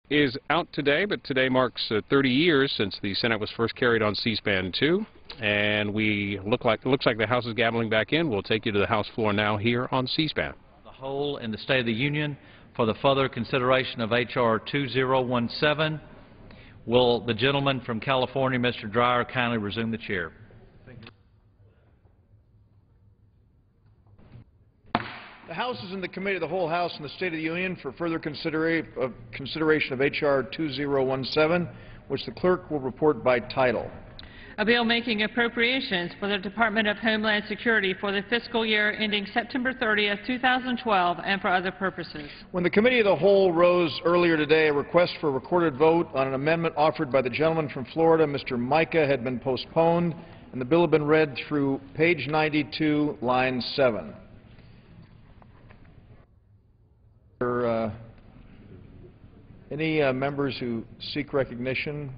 is out today, but today marks 30 years since the Senate was first carried on C-SPAN 2, and it looks like the House is gaveling back in. We'll take you to the House floor now here on C-SPAN. The whole in the State of the Union for the further consideration of H.R. 2017. Will the gentleman from California, Mr. Dreyer, kindly resume the chair? The House is in the Committee of the Whole House in the State of the Union for further consideration of H.R. 2017, which the clerk will report by title. A bill making appropriations for the Department of Homeland Security for the fiscal year ending September 30th, 2012, and for other purposes. When the Committee of the Whole rose earlier today, a request for a recorded vote on an amendment offered by the gentleman from Florida, Mr. Micah, had been postponed, and the bill had been read through page 92, line 7. Any members who seek recognition?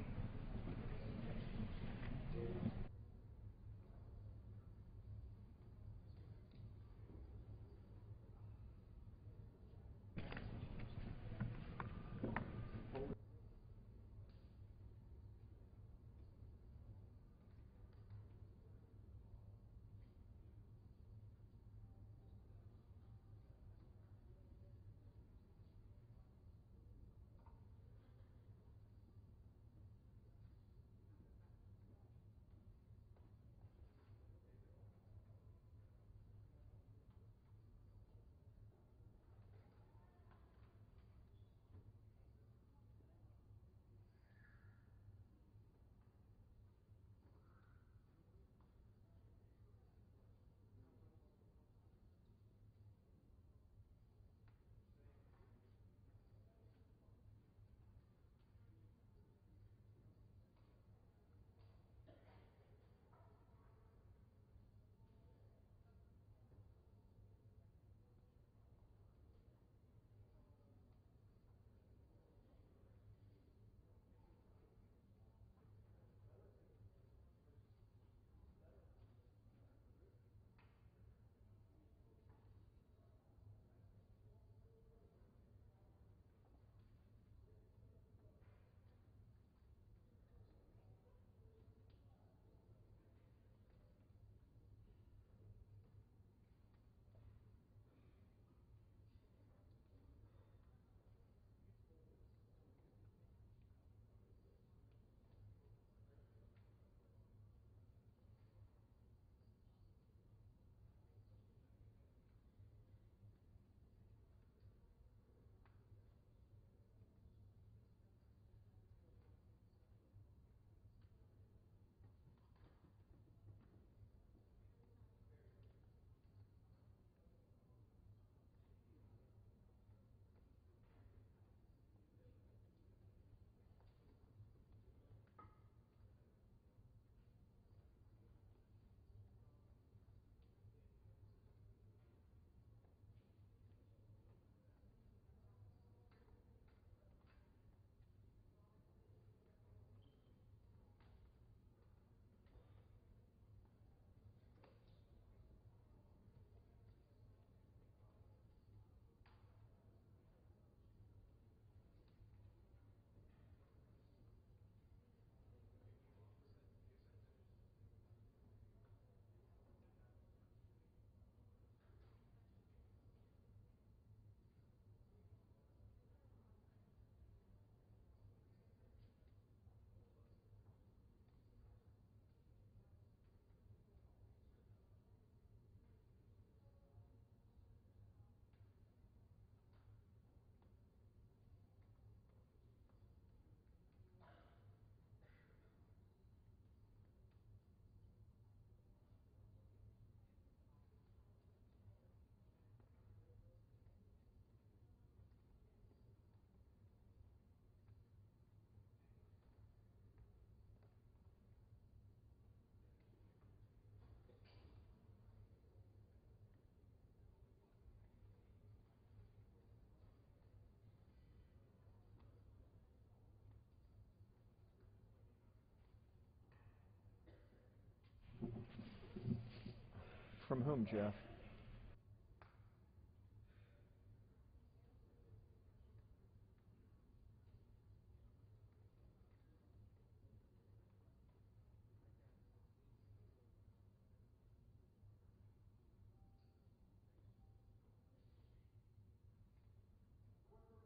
From whom, Jeff?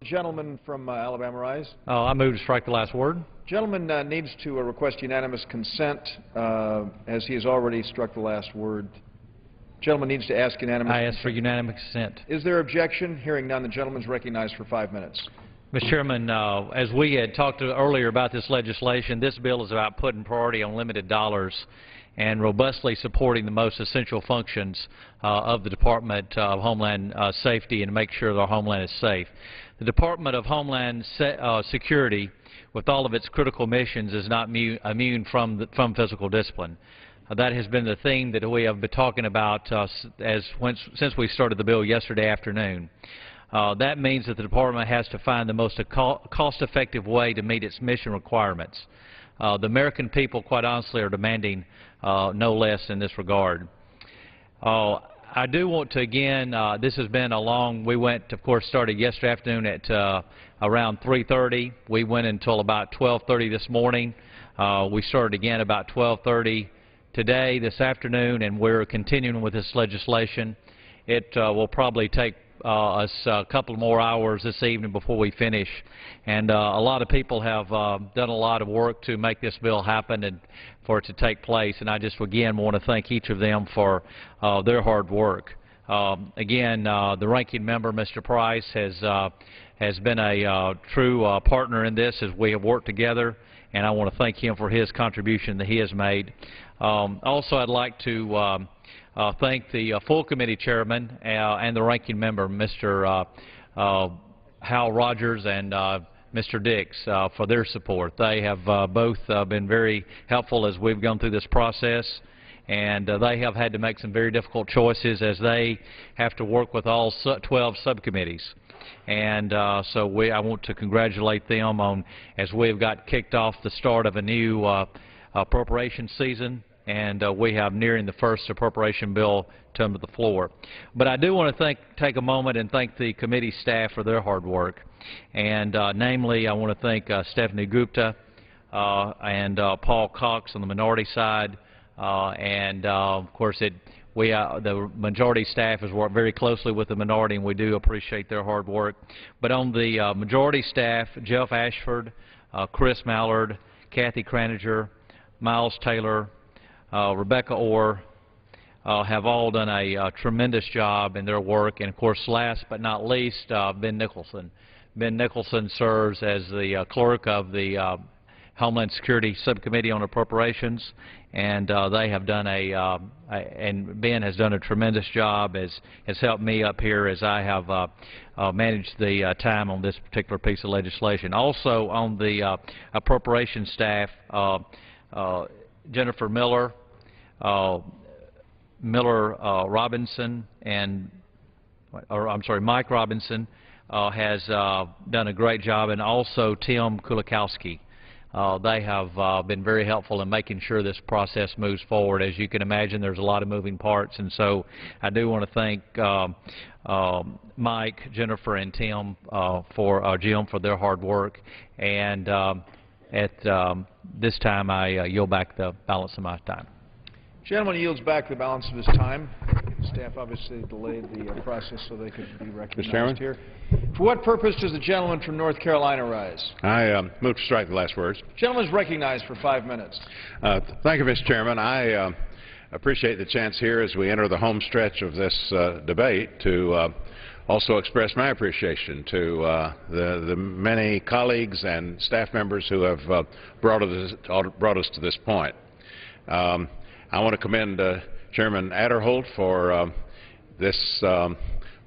Gentleman from Alabama rise. I move to strike the last word. Gentleman needs to request unanimous consent as he has already struck the last word. Gentleman needs to ask unanimous consent. I ask for unanimous consent. Is there objection? Hearing none, the gentleman is recognized for 5 minutes. Mr. Chairman, as we had talked earlier about this legislation, this bill is about putting priority on limited dollars and robustly supporting the most essential functions of the Department of Homeland Safety and make sure that our homeland is safe. The Department of Homeland Security, with all of its critical missions, is not immune from physical discipline. That has been the theme that we have been talking about since we started the bill yesterday afternoon. That means that the Department has to find the most cost-effective way to meet its mission requirements. The American people, quite honestly, are demanding no less in this regard. I do want to, again, this has been a long, we went, of course, started yesterday afternoon at around 3:30. We went until about 12:30 this morning. We started again about 12:30 today, this afternoon, and we're continuing with this legislation. It will probably take us a couple more hours this evening before we finish, and a lot of people have done a lot of work to make this bill happen and for it to take place, and I just again want to thank each of them for their hard work. Again, the ranking member, Mr. Price, has been a true partner in this as we have worked together, and I want to thank him for his contribution that he has made. Also, I'd like to thank the full committee chairman and the ranking member, Mr. Hal Rogers and Mr. Dix, for their support. They have both been very helpful as we've gone through this process, and they have had to make some very difficult choices as they have to work with all 12 subcommittees. And so I want to congratulate them on as we've got kicked off the start of a new appropriation season, and we have nearing the first appropriation bill to come to the floor. But I do want to take a moment and thank the committee staff for their hard work. And namely, I want to thank Stephanie Gupta and Paul Cox on the minority side. Of course, the majority staff has worked very closely with the minority, and we do appreciate their hard work. But on the majority staff, Jeff Ashford, Chris Mallard, Kathy Craniger, Miles Taylor, Rebecca Orr have all done a tremendous job in their work. And, of course, last but not least, Ben Nicholson. Ben Nicholson serves as the clerk of the Homeland Security Subcommittee on Appropriations, and they have done and Ben has done a tremendous job, has helped me up here as I have managed the time on this particular piece of legislation. Also on the appropriation staff, Jennifer Miller, Robinson, and Mike Robinson has done a great job, and also Tim Kulikowski. They have been very helpful in making sure this process moves forward. As you can imagine, there's a lot of moving parts, and so I do want to thank Mike, Jennifer, and Tim Jim for their hard work. And at this time, I yield back the balance of my time. Gentleman yields back the balance of his time. Staff obviously delayed the process so they could be recognized here. For what purpose does the gentleman from North Carolina rise? I move to strike the last words. Gentleman is recognized for 5 minutes. Thank you, Mr. Chairman. I appreciate the chance here as we enter the home stretch of this debate to also express my appreciation to the many colleagues and staff members who have brought us to this point. I want to commend Chairman ADERHOLT for this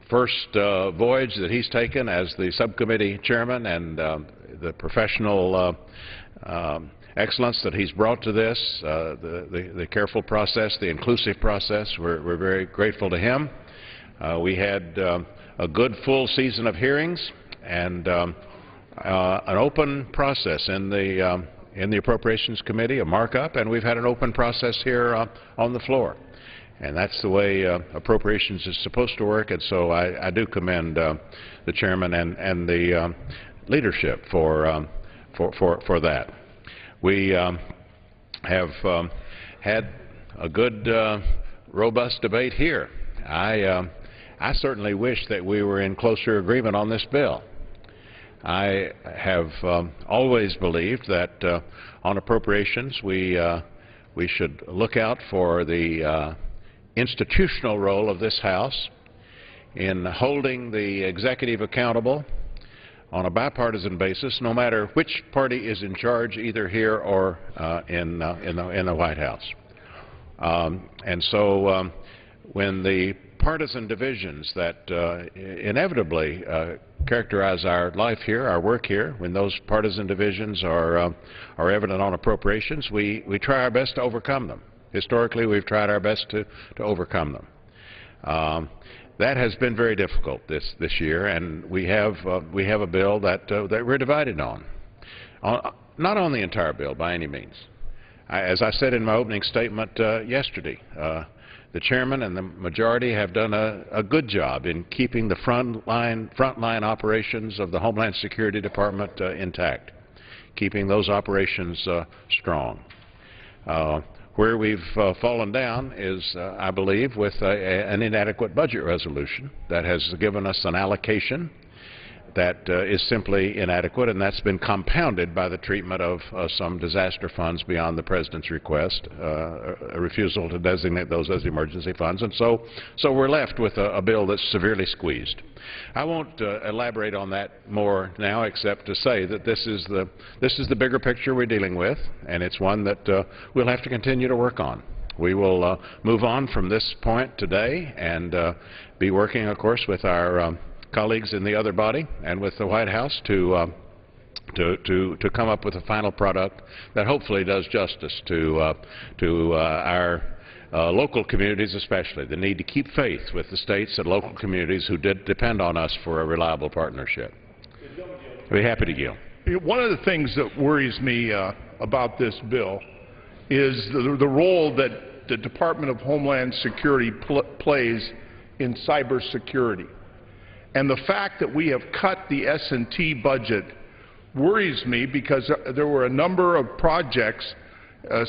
first voyage that he's taken as the subcommittee chairman, and the professional excellence that he's brought to this, the careful process, the inclusive process. We're very grateful to him. We had a good full season of hearings and an open process in the Appropriations Committee, a markup, and we've had an open process here on the floor. And that's the way Appropriations is supposed to work, and so I do commend the chairman and the leadership for that. We have had a good, robust debate here. I certainly wish that we were in closer agreement on this bill. I have always believed that on appropriations we should look out for the institutional role of this House in holding the executive accountable on a bipartisan basis, no matter which party is in charge, either here or in the White House. And so when the partisan divisions that inevitably characterize our life here, our work here, when those partisan divisions are evident on appropriations, we try our best to overcome them. Historically, we've tried our best to overcome them. That has been very difficult this year, and we have a bill that we're divided on. Not on the entire bill by any means. As I said in my opening statement yesterday, the chairman and the majority have done a good job in keeping the frontline operations of the Homeland Security Department intact, keeping those operations strong. Where we've fallen down is, I believe, with an inadequate budget resolution that has given us an allocation that is simply inadequate, and that's been compounded by the treatment of some disaster funds beyond the President's request, a refusal to designate those as emergency funds, and so we're left with a bill that's severely squeezed. I won't elaborate on that more now, except to say that this is the bigger picture we're dealing with, and it's one that we'll have to continue to work on. We will move on from this point today and be working, of course, with our colleagues in the other body and with the White House to come up with a final product that hopefully does justice to our local communities, especially the need to keep faith with the states and local communities who did depend on us for a reliable partnership. I'd be happy to yield. One of the things that worries me about this bill is the role that the Department of Homeland Security plays in cybersecurity. And the fact that we have cut the S&T budget worries me, because there were a number of projects,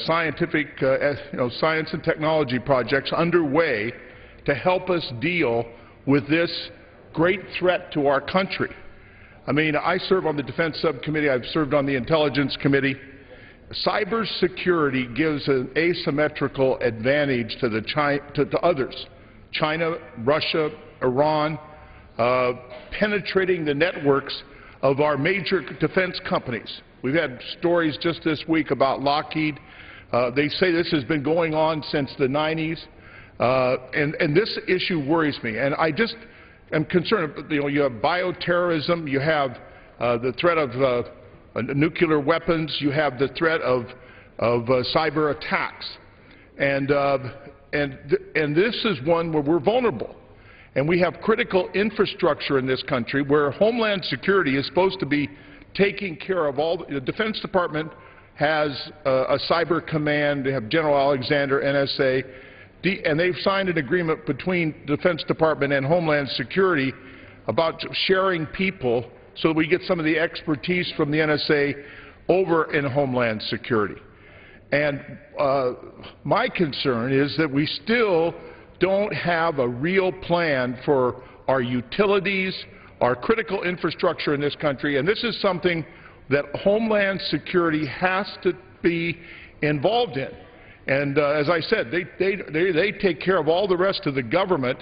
science and technology projects underway to help us deal with this great threat to our country. I mean, I serve on the Defense Subcommittee. I've served on the Intelligence Committee. Cybersecurity gives an asymmetrical advantage to others. China, Russia, Iran, penetrating the networks of our major defense companies. We've had stories just this week about Lockheed. They say this has been going on since the 90s, and this issue worries me. And I just am concerned. You have bioterrorism, you have the threat of nuclear weapons, you have the threat of cyber attacks, and this is one where we're vulnerable. And we have critical infrastructure in this country where Homeland Security is supposed to be taking care of all. The Defense Department has a cyber command. They have General Alexander, NSA, and they've signed an agreement between the Defense Department and Homeland Security about sharing people so that we get some of the expertise from the NSA over in Homeland Security. And my concern is that we still don't have a real plan for our utilities, our critical infrastructure in this country, and this is something that Homeland Security has to be involved in. And as I said, they take care of all the rest of the government.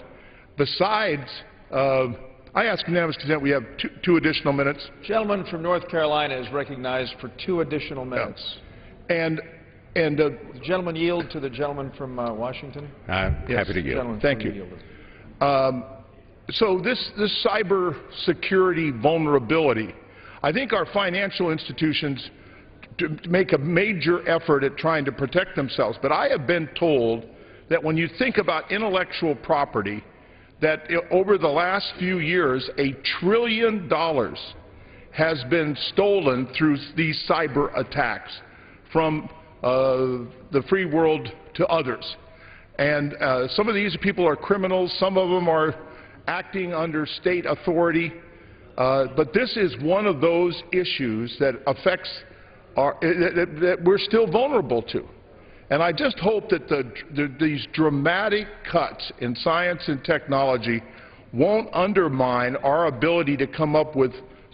Besides, I ask unanimous consent. We have two additional minutes. Gentleman from North Carolina is recognized for 2 additional minutes. Yeah. And the gentleman yield to the gentleman from Washington? I'm happy to yield. Thank you. So this cyber security vulnerability, I think our financial institutions make a major effort at trying to protect themselves. But I have been told that when you think about intellectual property, that over the last few years, $1 trillion has been stolen through these cyber attacks from the free world to others. And some of these people are criminals. Some of them are acting under state authority. But this is one of those issues that affects that we're still vulnerable to. And I just hope that these dramatic cuts in science and technology won't undermine our ability to come up with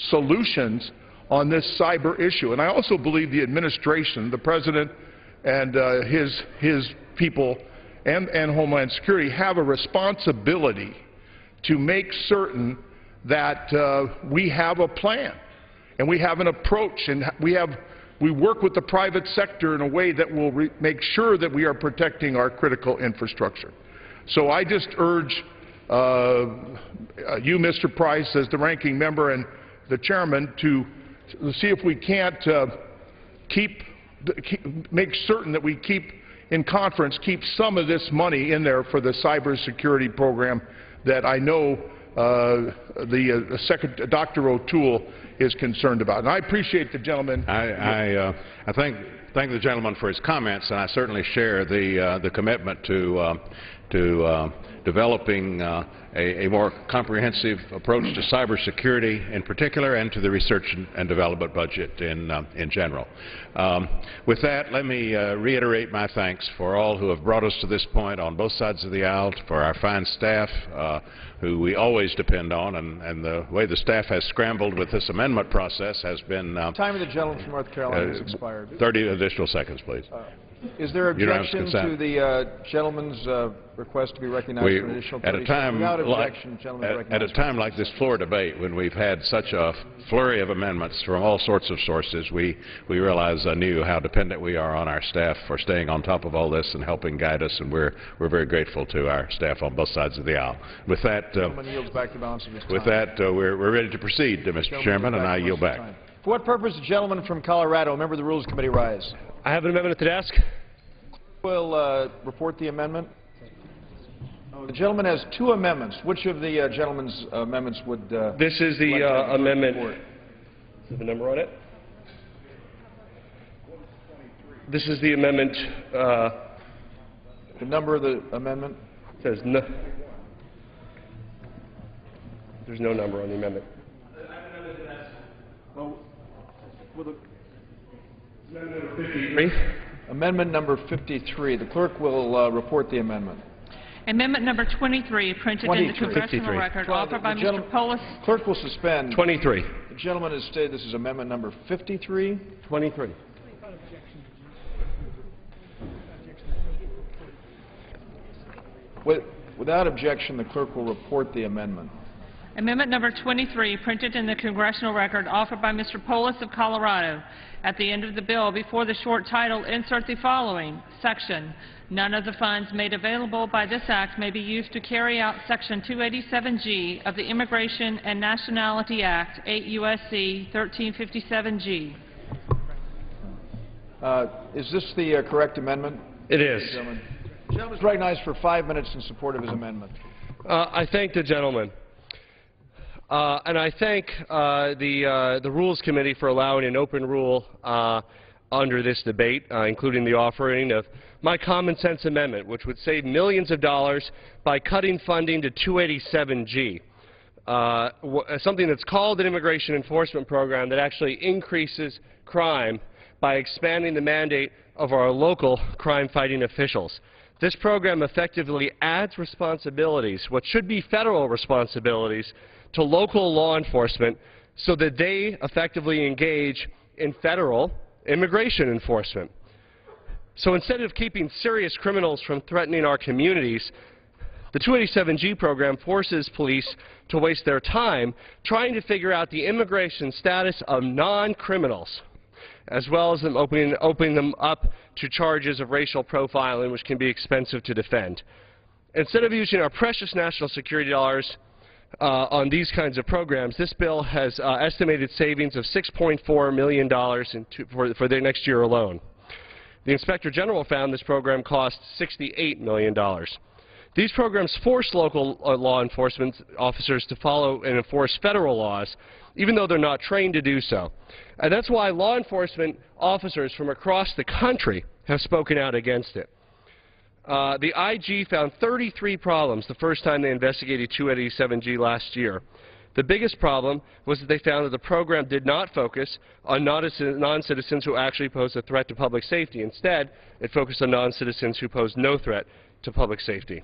solutions on this cyber issue. And I also believe the administration, the President and his people and Homeland Security have a responsibility to make certain that we have a plan and we have an approach and we work with the private sector in a way that will make sure that we are protecting our critical infrastructure. So I just urge you, Mr. Price, as the ranking member and the chairman, to see if we can't make certain that we keep in conference, keep some of this money in there for the cybersecurity program that I know Dr. O'Toole is concerned about. And I appreciate the gentleman. I thank the gentleman for his comments, and I certainly share the commitment to developing a more comprehensive approach to cybersecurity in particular, and to the research and development budget in general. With that, let me reiterate my thanks for all who have brought us to this point on both sides of the aisle, for our fine staff who we always depend on, and the way the staff has scrambled with this amendment process has been... Time of the gentleman from North Carolina has expired. 30 additional seconds, please. Is there objection to the gentleman's request to be recognized for an additional 30 seconds? Without objection, at a time like this floor debate, when we've had such a flurry of amendments from all sorts of sources, we realize anew how dependent we are on our staff for staying on top of all this and helping guide us, and we're very grateful to our staff on both sides of the aisle. With that, yields back the balance of his time. With that, we're ready to proceed, Mr. Chairman, and I yield back. For what purpose, the gentleman from Colorado, a member of the Rules Committee, rise? I have an amendment at the desk. Will report the amendment. The gentleman has two amendments. Which of the gentleman's amendments would... This is the amendment. Is the number on it? This is the amendment. The number of the amendment? Says no. There's no number on the amendment. Amendment number 53. The clerk will report the amendment. Amendment number 23, printed in the congressional record, offered by Mr. Polis. Clerk will suspend. 23. The gentleman has stated this is amendment number 53. 23. Without objection, the clerk will report the amendment. Amendment number 23, printed in the congressional record, offered by Mr. Polis of Colorado. At the end of the bill, before the short title, insert the following section: none of the funds made available by this act may be used to carry out Section 287G of the Immigration and Nationality Act, 8 U.S.C. 1357G. Is this the correct amendment? It is. The gentleman is recognized for 5 minutes in support of his amendment. I thank the gentleman. And I thank the Rules Committee for allowing an open rule under this debate, including the offering of my common sense amendment, which would save millions of dollars by cutting funding to 287G, something that's called an immigration enforcement program that actually increases crime by expanding the mandate of our local crime-fighting officials. This program effectively adds responsibilities, what should be federal responsibilities, to local law enforcement so that they effectively engage in federal immigration enforcement. So instead of keeping serious criminals from threatening our communities, the 287G program forces police to waste their time trying to figure out the immigration status of non-criminals, as well as them opening them up to charges of racial profiling, which can be expensive to defend. Instead of using our precious national security dollars on these kinds of programs, this bill has estimated savings of $6.4 million for the next year alone. The Inspector General found this program cost $68 million. These programs force local law enforcement officers to follow and enforce federal laws, even though they're not trained to do so. And that's why law enforcement officers from across the country have spoken out against it. The IG found 33 problems the first time they investigated 287G last year. The biggest problem was that they found that the program did not focus on non-citizens who actually pose a threat to public safety. Instead, it focused on non-citizens who pose no threat to public safety.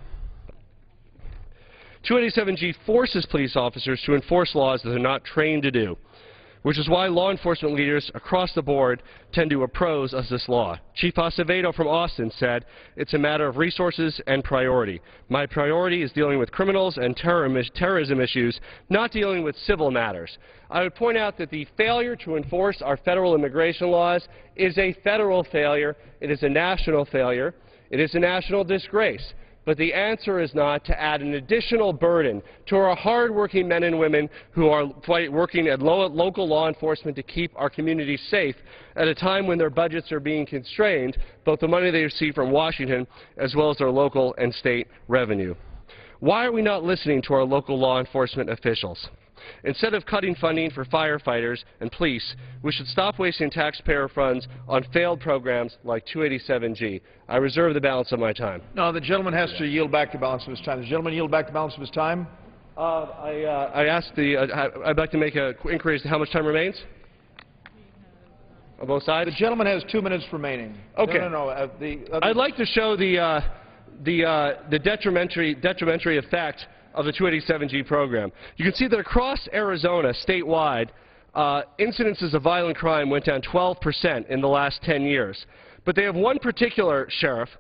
287G forces police officers to enforce laws that they're not trained to do. which is why law enforcement leaders across the board tend to oppose this law. Chief Acevedo from Austin said, "It's a matter of resources and priority. My priority is dealing with criminals and terrorism issues, not dealing with civil matters." I would point out that the failure to enforce our federal immigration laws is a federal failure. It is a national failure. It is a national disgrace. But the answer is not to add an additional burden to our hardworking men and women who are working at local law enforcement to keep our communities safe at a time when their budgets are being constrained, both the money they receive from Washington as well as their local and state revenue. Why are we not listening to our local law enforcement officials? Instead of cutting funding for firefighters and police, we should stop wasting taxpayer funds on failed programs like 287G. I reserve the balance of my time. No, the gentleman has to yield back the balance of his time. The gentleman yield back the balance of his time? I'd like to make an inquiry as to how much time remains on both sides. The gentleman has 2 minutes remaining. Okay. No. I'd like to show the detrimentary effect of the 287G program. You can see that across Arizona, statewide, incidences of violent crime went down 12% in the last 10 years. But they have one particular sheriff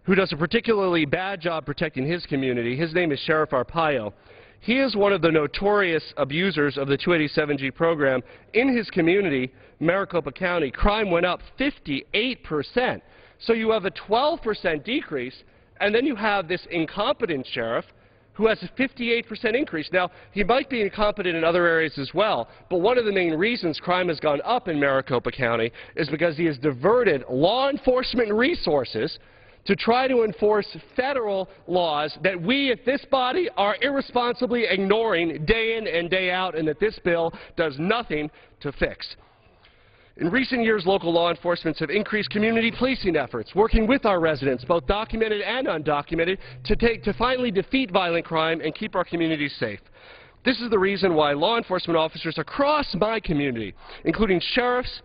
who does a particularly bad job protecting his community. His name is Sheriff Arpaio. He is one of the notorious abusers of the 287G program. In his community, Maricopa County, crime went up 58%. So you have a 12% decrease, and then you have this incompetent sheriff who has a 58% increase. Now, he might be incompetent in other areas as well, but one of the main reasons crime has gone up in Maricopa County is because he has diverted law enforcement resources to try to enforce federal laws that we at this body are irresponsibly ignoring day in and day out, and that this bill does nothing to fix. In recent years, local law enforcement have increased community policing efforts, working with our residents, both documented and undocumented, to finally defeat violent crime and keep our communities safe. This is the reason why law enforcement officers across my community, including sheriffs,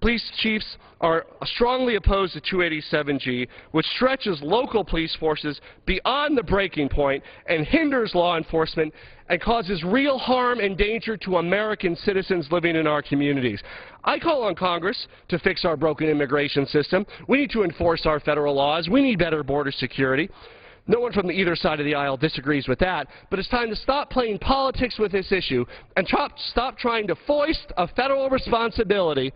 police chiefs, are strongly opposed to 287G, which stretches local police forces beyond the breaking point and hinders law enforcement and causes real harm and danger to American citizens living in our communities. I call on Congress to fix our broken immigration system. We need to enforce our federal laws. We need better border security. No one from either side of the aisle disagrees with that, but it's time to stop playing politics with this issue and stop trying to foist a federal responsibility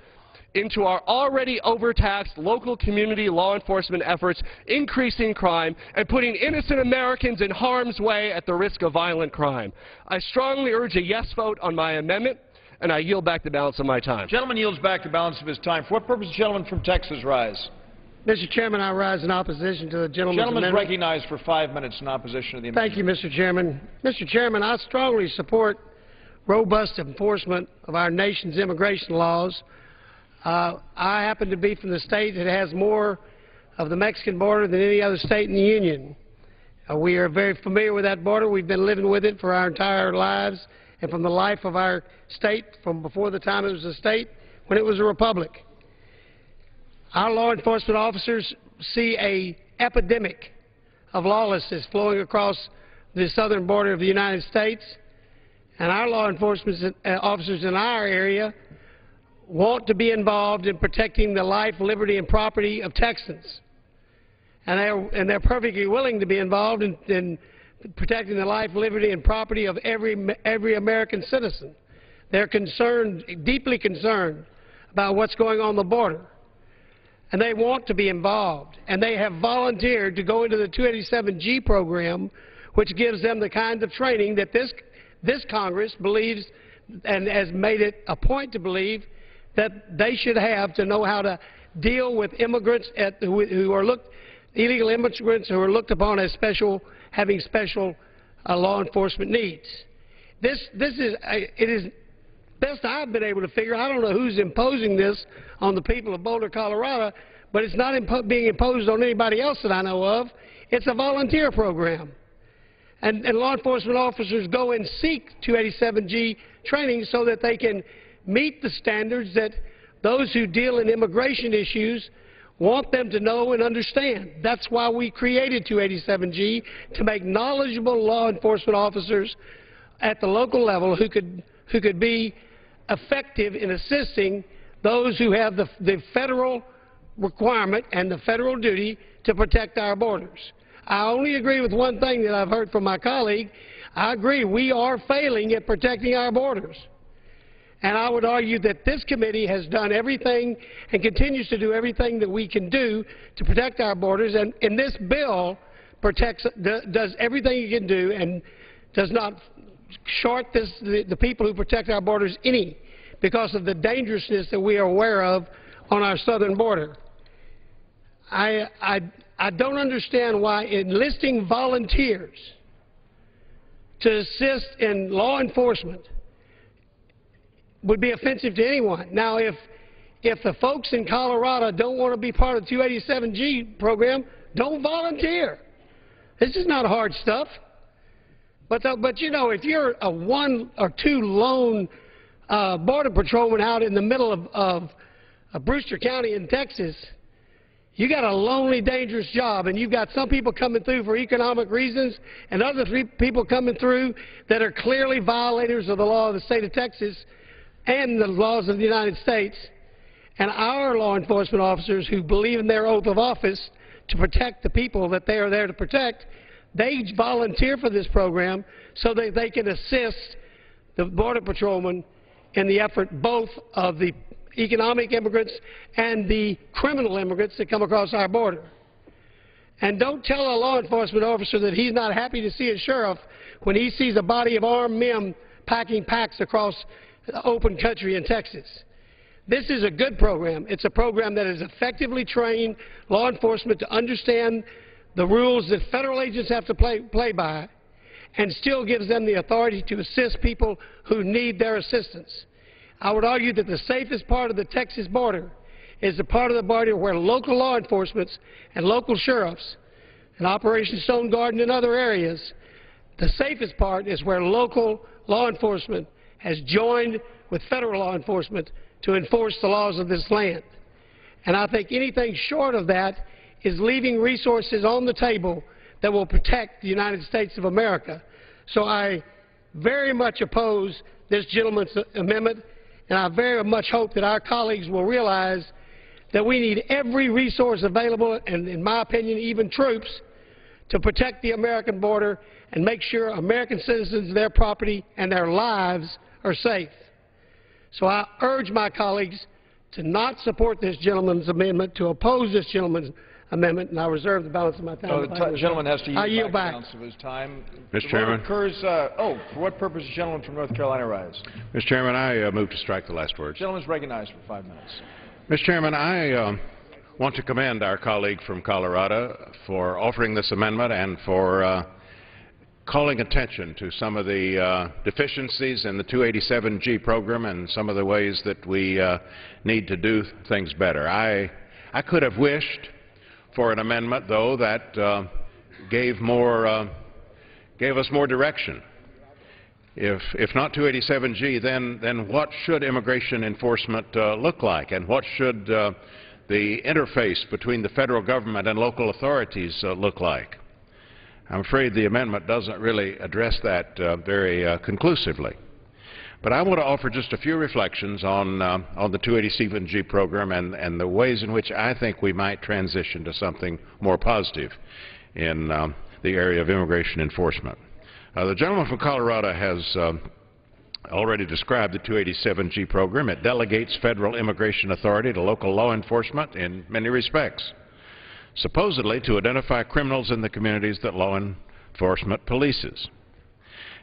into our already overtaxed local community law enforcement efforts, increasing crime, and putting innocent Americans in harm's way at the risk of violent crime. I strongly urge a yes vote on my amendment, and I yield back the balance of my time. The gentleman yields back the balance of his time. For what purpose does the gentleman from Texas rise? Mr. Chairman, I rise in opposition to the gentleman's amendment. The gentleman is recognized for 5 minutes in opposition to the amendment. Thank you, Mr. Chairman. Mr. Chairman, I strongly support robust enforcement of our nation's immigration laws. I happen to be from the state that has more of the Mexican border than any other state in the Union. We are very familiar with that border. We've been living with it for our entire lives and from the life of our state from before the time it was a state when it was a republic. Our law enforcement officers see an epidemic of lawlessness flowing across the southern border of the United States, and our law enforcement officers in our area want to be involved in protecting the life, liberty, and property of Texans. And they're perfectly willing to be involved in protecting the life, liberty, and property of every American citizen. They're concerned, deeply concerned, about what's going on the border. And they want to be involved. And they have volunteered to go into the 287G program, which gives them the kind of training that this Congress believes and has made it a point to believe that they should have to know how to deal with immigrants who are illegal immigrants who are looked upon as having special law enforcement needs. It is best I've been able to figure. I don't know who's imposing this on the people of Boulder, Colorado, but it's not being imposed on anybody else that I know of. It's a volunteer program. And law enforcement officers go and seek 287G training so that they can meet the standards that those who deal in immigration issues want them to know and understand. That's why we created 287G, to make knowledgeable law enforcement officers at the local level who could be effective in assisting those who have the federal requirement and the federal duty to protect our borders. I only agree with one thing that I've heard from my colleague. I agree we are failing at protecting our borders. And I would argue that this committee has done everything and continues to do everything that we can do to protect our borders. And this bill does everything it can do and does not short the people who protect our borders any, because of the dangerousness that we are aware of on our southern border. I don't understand why enlisting volunteers to assist in law enforcement would be offensive to anyone. Now, if the folks in Colorado don't want to be part of the 287G program, don't volunteer. This is not hard stuff. But you know, if you're a 1 or 2 lone border patrolman out in the middle of Brewster County in Texas, you got a lonely, dangerous job, and you've got some people coming through for economic reasons and other people coming through that are clearly violators of the law of the state of Texas and the laws of the United States. And our law enforcement officers who believe in their oath of office to protect the people that they are there to protect, they volunteer for this program so that they can assist the border patrolmen in the effort both of the economic immigrants and the criminal immigrants that come across our border. And don't tell a law enforcement officer that he's not happy to see a sheriff when he sees a body of armed men packing packs across open country in Texas. This is a good program. It's a program that has effectively trained law enforcement to understand the rules that federal agents have to play by, and still gives them the authority to assist people who need their assistance. I would argue that the safest part of the Texas border is the part of the border where local law enforcement and local sheriffs and Operation Stone Garden and other areas, the safest part is where local law enforcement has joined with federal law enforcement to enforce the laws of this land. And I think anything short of that is leaving resources on the table that will protect the United States of America. So I very much oppose this gentleman's amendment, and I very much hope that our colleagues will realize that we need every resource available, and in my opinion, even troops, to protect the American border and make sure American citizens, their property, and their lives are safe. So I urge my colleagues to not support this gentleman's amendment, to oppose this gentleman's amendment, and I reserve the balance of my time. No, the gentleman has to yield back the balance of his time. Mr. Chairman. For what purpose does the gentleman from North Carolina rise? Mr. Chairman, I move to strike the last words. The gentleman is recognized for 5 minutes. Mr. Chairman, I want to commend our colleague from Colorado for offering this amendment and for calling attention to some of the deficiencies in the 287G program and some of the ways that we need to do things better. I could have wished for an amendment, though, that gave us more direction. If not 287G, then what should immigration enforcement look like, and what should the interface between the federal government and local authorities look like? I'm afraid the amendment doesn't really address that very conclusively. But I want to offer just a few reflections on the 287G program and the ways in which I think we might transition to something more positive in the area of immigration enforcement. The gentleman from Colorado has already described the 287G program. It delegates federal immigration authority to local law enforcement in many respects, supposedly to identify criminals in the communities that law enforcement polices.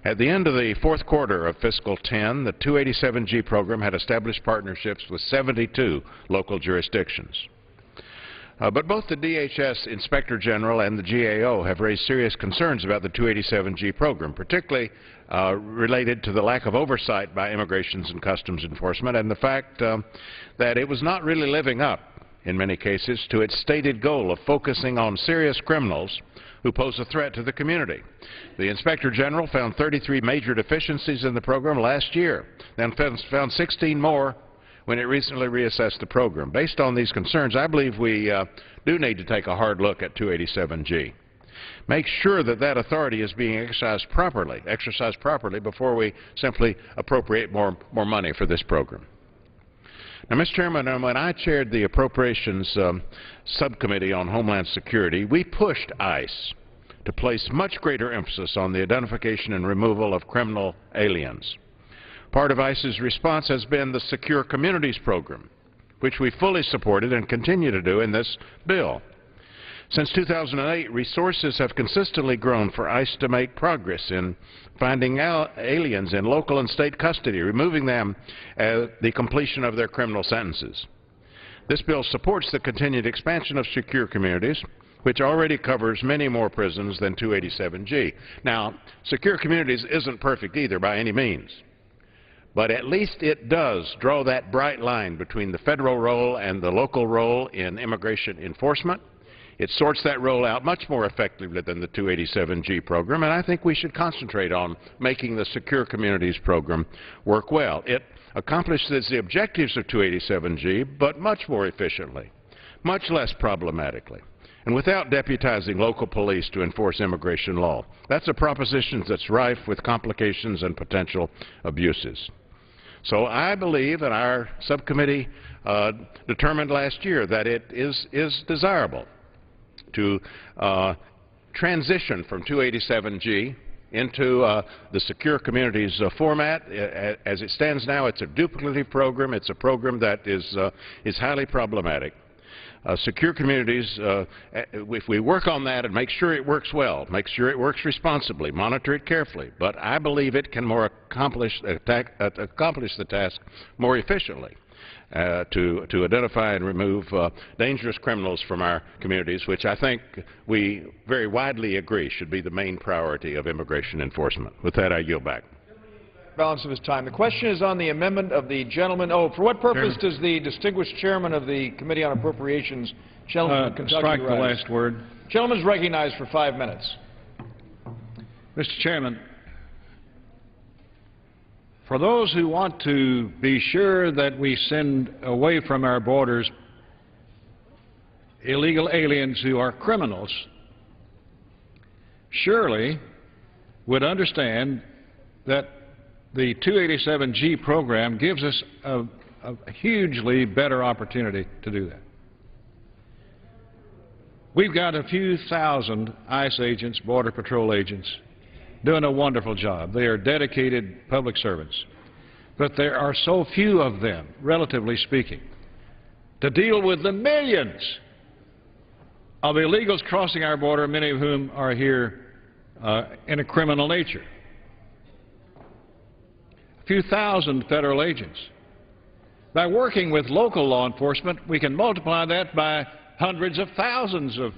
At the end of the fourth quarter of fiscal 10, the 287G program had established partnerships with 72 local jurisdictions. But both the DHS Inspector General and the GAO have raised serious concerns about the 287G program, particularly related to the lack of oversight by Immigration and Customs Enforcement and the fact that it was not really living up, in many cases, to its stated goal of focusing on serious criminals who pose a threat to the community. The Inspector General found 33 major deficiencies in the program last year, then found 16 more when it recently reassessed the program. Based on these concerns, I believe we do need to take a hard look at 287G. make sure that that authority is being exercised properly before we simply appropriate more money for this program. Now, Mr. Chairman, when I chaired the Appropriations Subcommittee on Homeland Security, we pushed ICE to place much greater emphasis on the identification and removal of criminal aliens. Part of ICE's response has been the Secure Communities program, which we fully supported and continue to do in this bill. Since 2008, resources have consistently grown for ICE to make progress in finding out aliens in local and state custody, removing them at the completion of their criminal sentences. This bill supports the continued expansion of secure communities, which already covers many more prisons than 287G. Now, secure communities isn't perfect either by any means, but at least it does draw that bright line between the federal role and the local role in immigration enforcement. It sorts that role out much more effectively than the 287G program, and I think we should concentrate on making the Secure Communities program work well. It accomplishes the objectives of 287G, but much more efficiently, much less problematically, and without deputizing local police to enforce immigration law. That's a proposition that's rife with complications and potential abuses. So I believe, and our subcommittee determined last year, that it is desirable to transition from 287G into the Secure Communities format. As it stands now, it's a duplicative program. It's a program that is highly problematic. Secure Communities, if we work on that and make sure it works well, make sure it works responsibly, monitor it carefully, but I believe it can accomplish the task more efficiently. To identify and remove dangerous criminals from our communities, which I think we very widely agree should be the main priority of immigration enforcement. With that, I yield back. Balance of his time. The question is on the amendment of the gentleman. Oh, for what purpose does the distinguished chairman of the Committee on Appropriations, gentleman from Kentucky, strike the last word. Gentleman is recognized for 5 minutes. Mr. Chairman, for those who want to be sure that we send away from our borders illegal aliens who are criminals, surely would understand that the 287G program gives us a hugely better opportunity to do that. We've got a few thousand ICE agents, Border Patrol agents, doing a wonderful job. They are dedicated public servants. But there are so few of them, relatively speaking, to deal with the millions of illegals crossing our border, many of whom are here in a criminal nature. A few thousand federal agents. By working with local law enforcement, we can multiply that by hundreds of thousands of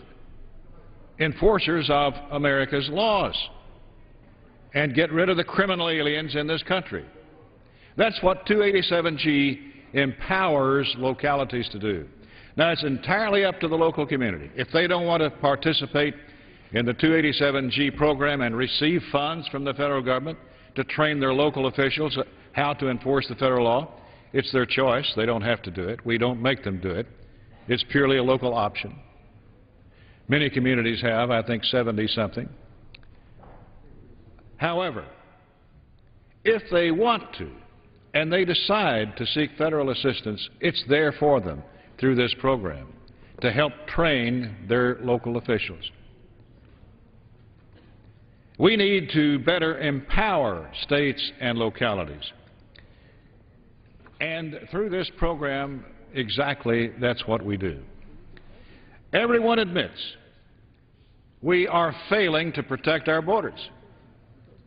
enforcers of America's laws and get rid of the criminal aliens in this country. That's what 287G empowers localities to do. Now, it's entirely up to the local community. If they don't want to participate in the 287G program and receive funds from the federal government to train their local officials how to enforce the federal law, it's their choice. They don't have to do it. We don't make them do it. It's purely a local option. Many communities have, I think 70-something. However, if they want to, and they decide to seek federal assistance, it's there for them through this program to help train their local officials. We need to better empower states and localities. And through this program, exactly that's what we do. Everyone admits we are failing to protect our borders.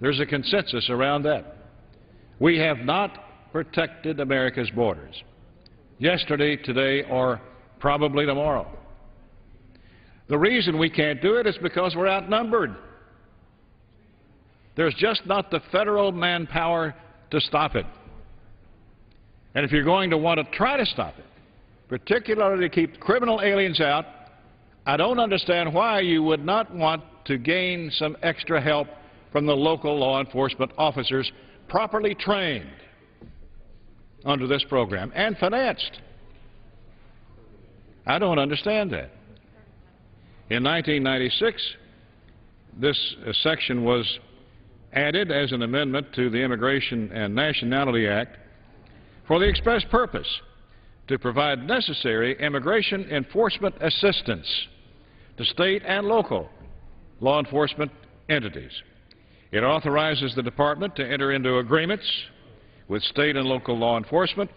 There's a consensus around that. We have not protected America's borders. Yesterday, today, or probably tomorrow. The reason we can't do it is because we're outnumbered. There's just not the federal manpower to stop it. And if you're going to want to try to stop it, particularly to keep criminal aliens out, I don't understand why you would not want to gain some extra help from the local law enforcement officers properly trained under this program and financed. I don't understand that. In 1996, this section was added as an amendment to the Immigration and Nationality Act for the express purpose to provide necessary immigration enforcement assistance to state and local law enforcement entities. It authorizes the Department to enter into agreements with state and local law enforcement,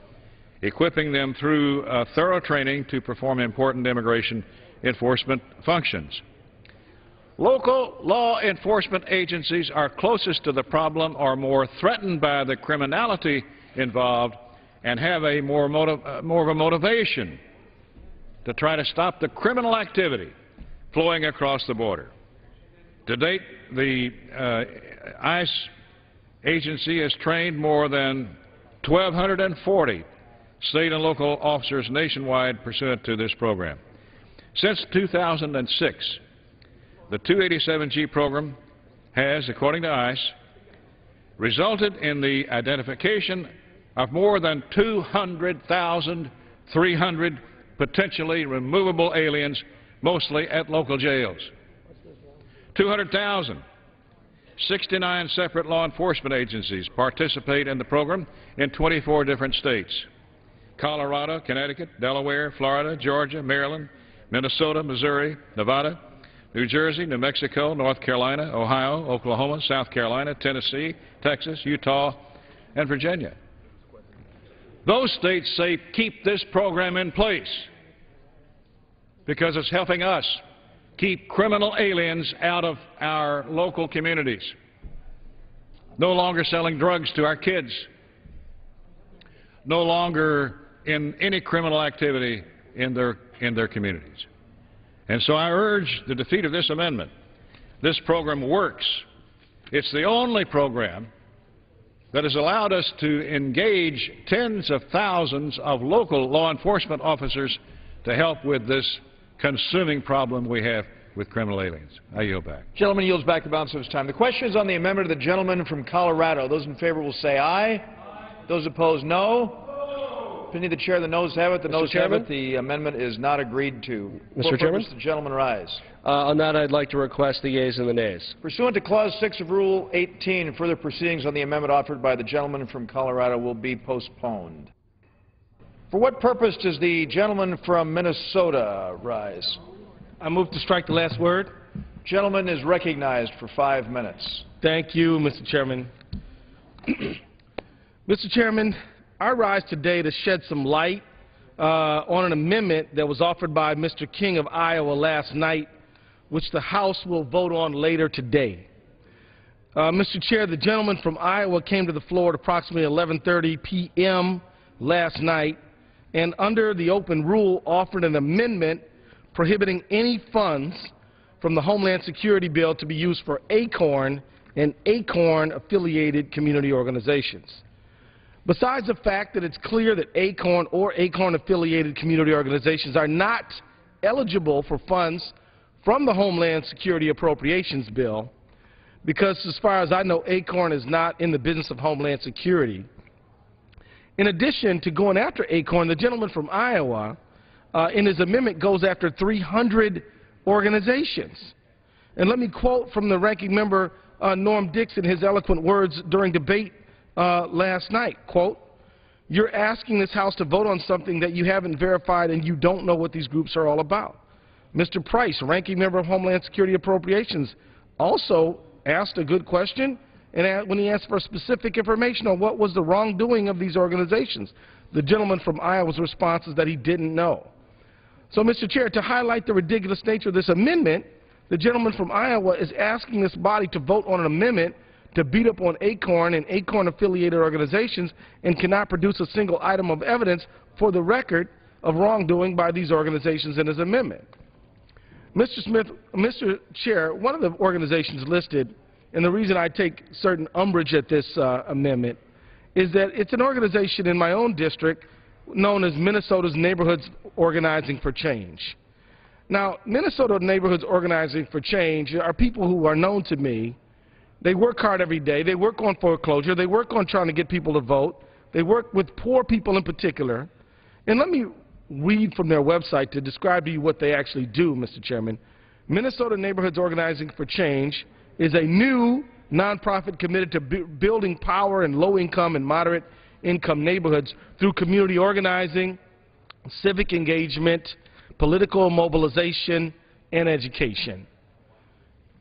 equipping them through thorough training to perform important immigration enforcement functions. Local law enforcement agencies are closest to the problem, are more threatened by the criminality involved, and have a more of a motivation to try to stop the criminal activity flowing across the border. To date, the ICE agency has trained more than 1,240 state and local officers nationwide pursuant to this program. Since 2006, the 287G program has, according to ICE, resulted in the identification of more than 200,300 potentially removable aliens, mostly at local jails. 200,000. 69 separate law enforcement agencies participate in the program in 24 different states: Colorado, Connecticut, Delaware, Florida, Georgia, Maryland, Minnesota, Missouri, Nevada, New Jersey, New Mexico, North Carolina, Ohio, Oklahoma, South Carolina, Tennessee, Texas, Utah, and Virginia. Those states say keep this program in place because it's helping us keep criminal aliens out of our local communities. No longer selling drugs to our kids. No longer in any criminal activity in their communities. And so I urge the defeat of this amendment. This program works. It's the only program that has allowed us to engage tens of thousands of local law enforcement officers to help with this consuming problem we have with criminal aliens. I yield back. Gentleman yields back the balance of his time. The question is on the amendment of the gentleman from Colorado. Those in favor will say aye. Aye. Those opposed, no. Opinion of the chair, the noes have it. The noes have it. The amendment is not agreed to. Mr. Chairman? The gentleman rise. On that, I'd like to request the yeas and the nays. Pursuant to Clause 6 of Rule 18, further proceedings on the amendment offered by the gentleman from Colorado will be postponed. For what purpose does the gentleman from Minnesota rise? I move to strike the last word. Gentleman is recognized for 5 minutes. Thank you, Mr. Chairman. Mr. Chairman, I rise today to shed some light on an amendment that was offered by Mr. King of Iowa last night, which the House will vote on later today. Mr. Chair, the gentleman from Iowa came to the floor at approximately 11:30 p.m. last night, and under the open rule offered an amendment prohibiting any funds from the Homeland Security bill to be used for ACORN and ACORN-affiliated community organizations. Besides the fact that it's clear that ACORN or ACORN-affiliated community organizations are not eligible for funds from the Homeland Security Appropriations bill, because as far as I know, ACORN is not in the business of Homeland Security. In addition to going after ACORN, the gentleman from Iowa, in his amendment, goes after 300 organizations. And let me quote from the ranking member, Norm Dixon, his eloquent words during debate last night, quote, "You're asking this House to vote on something that you haven't verified and you don't know what these groups are all about." Mr. Price, ranking member of Homeland Security Appropriations, also asked a good question, and when he asked for specific information on what was the wrongdoing of these organizations, the gentleman from Iowa's response is that he didn't know. So, Mr. Chair, to highlight the ridiculous nature of this amendment, the gentleman from Iowa is asking this body to vote on an amendment to beat up on ACORN and ACORN-affiliated organizations and cannot produce a single item of evidence for the record of wrongdoing by these organizations in his amendment. Mr. Chair, one of the organizations listed, and the reason I take certain umbrage at this amendment, is that it's an organization in my own district known as Minnesota's Neighborhoods Organizing for Change. Now, Minnesota Neighborhoods Organizing for Change are people who are known to me. They work hard every day. They work on foreclosure. They work on trying to get people to vote. They work with poor people in particular. And let me read from their website to describe to you what they actually do, Mr. Chairman. Minnesota Neighborhoods Organizing for Change is a new nonprofit committed to building power in low-income and moderate-income neighborhoods through community organizing, civic engagement, political mobilization, and education.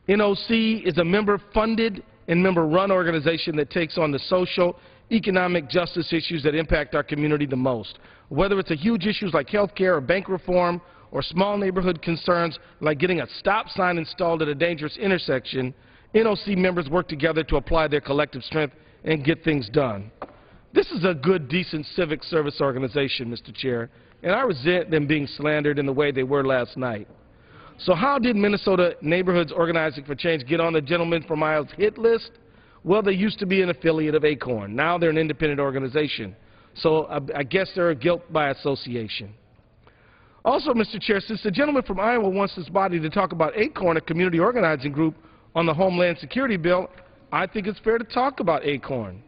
NOC is a member-funded and member-run organization that takes on the social, economic justice issues that impact our community the most. Whether it's huge issues like health care or bank reform, or small neighborhood concerns like getting a stop sign installed at a dangerous intersection, NOC members work together to apply their collective strength and get things done. This is a good, decent civic service organization, Mr. Chair, and I resent them being slandered in the way they were last night. So how did Minnesota Neighborhoods Organizing for Change get on the gentleman from Iowa's hit list? Well, they used to be an affiliate of ACORN. Now they're an independent organization. So I guess they're a guilt by association. Also, Mr. Chair, since the gentleman from Iowa wants this body to talk about ACORN, a community organizing group on the Homeland Security bill, I think it's fair to talk about ACORN.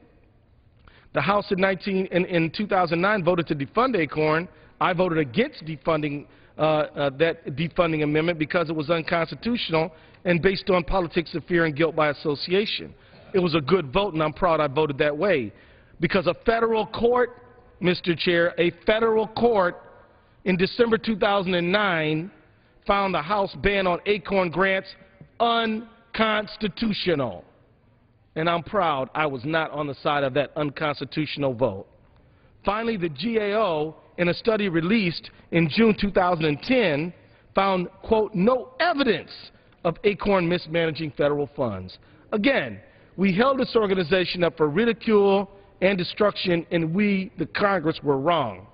The House in 2009 voted to defund ACORN. I voted against defunding that defunding amendment because it was unconstitutional and based on politics of fear and guilt by association. It was a good vote, and I'm proud I voted that way. Because a federal court, Mr. Chair, a federal court in December 2009 found the House ban on ACORN grants unconstitutional. And I'm proud I was not on the side of that unconstitutional vote. Finally, the GAO, in a study released in June 2010, found, quote, no evidence of ACORN mismanaging federal funds. Again, we held this organization up for ridicule and destruction, and we, the Congress, were wrong.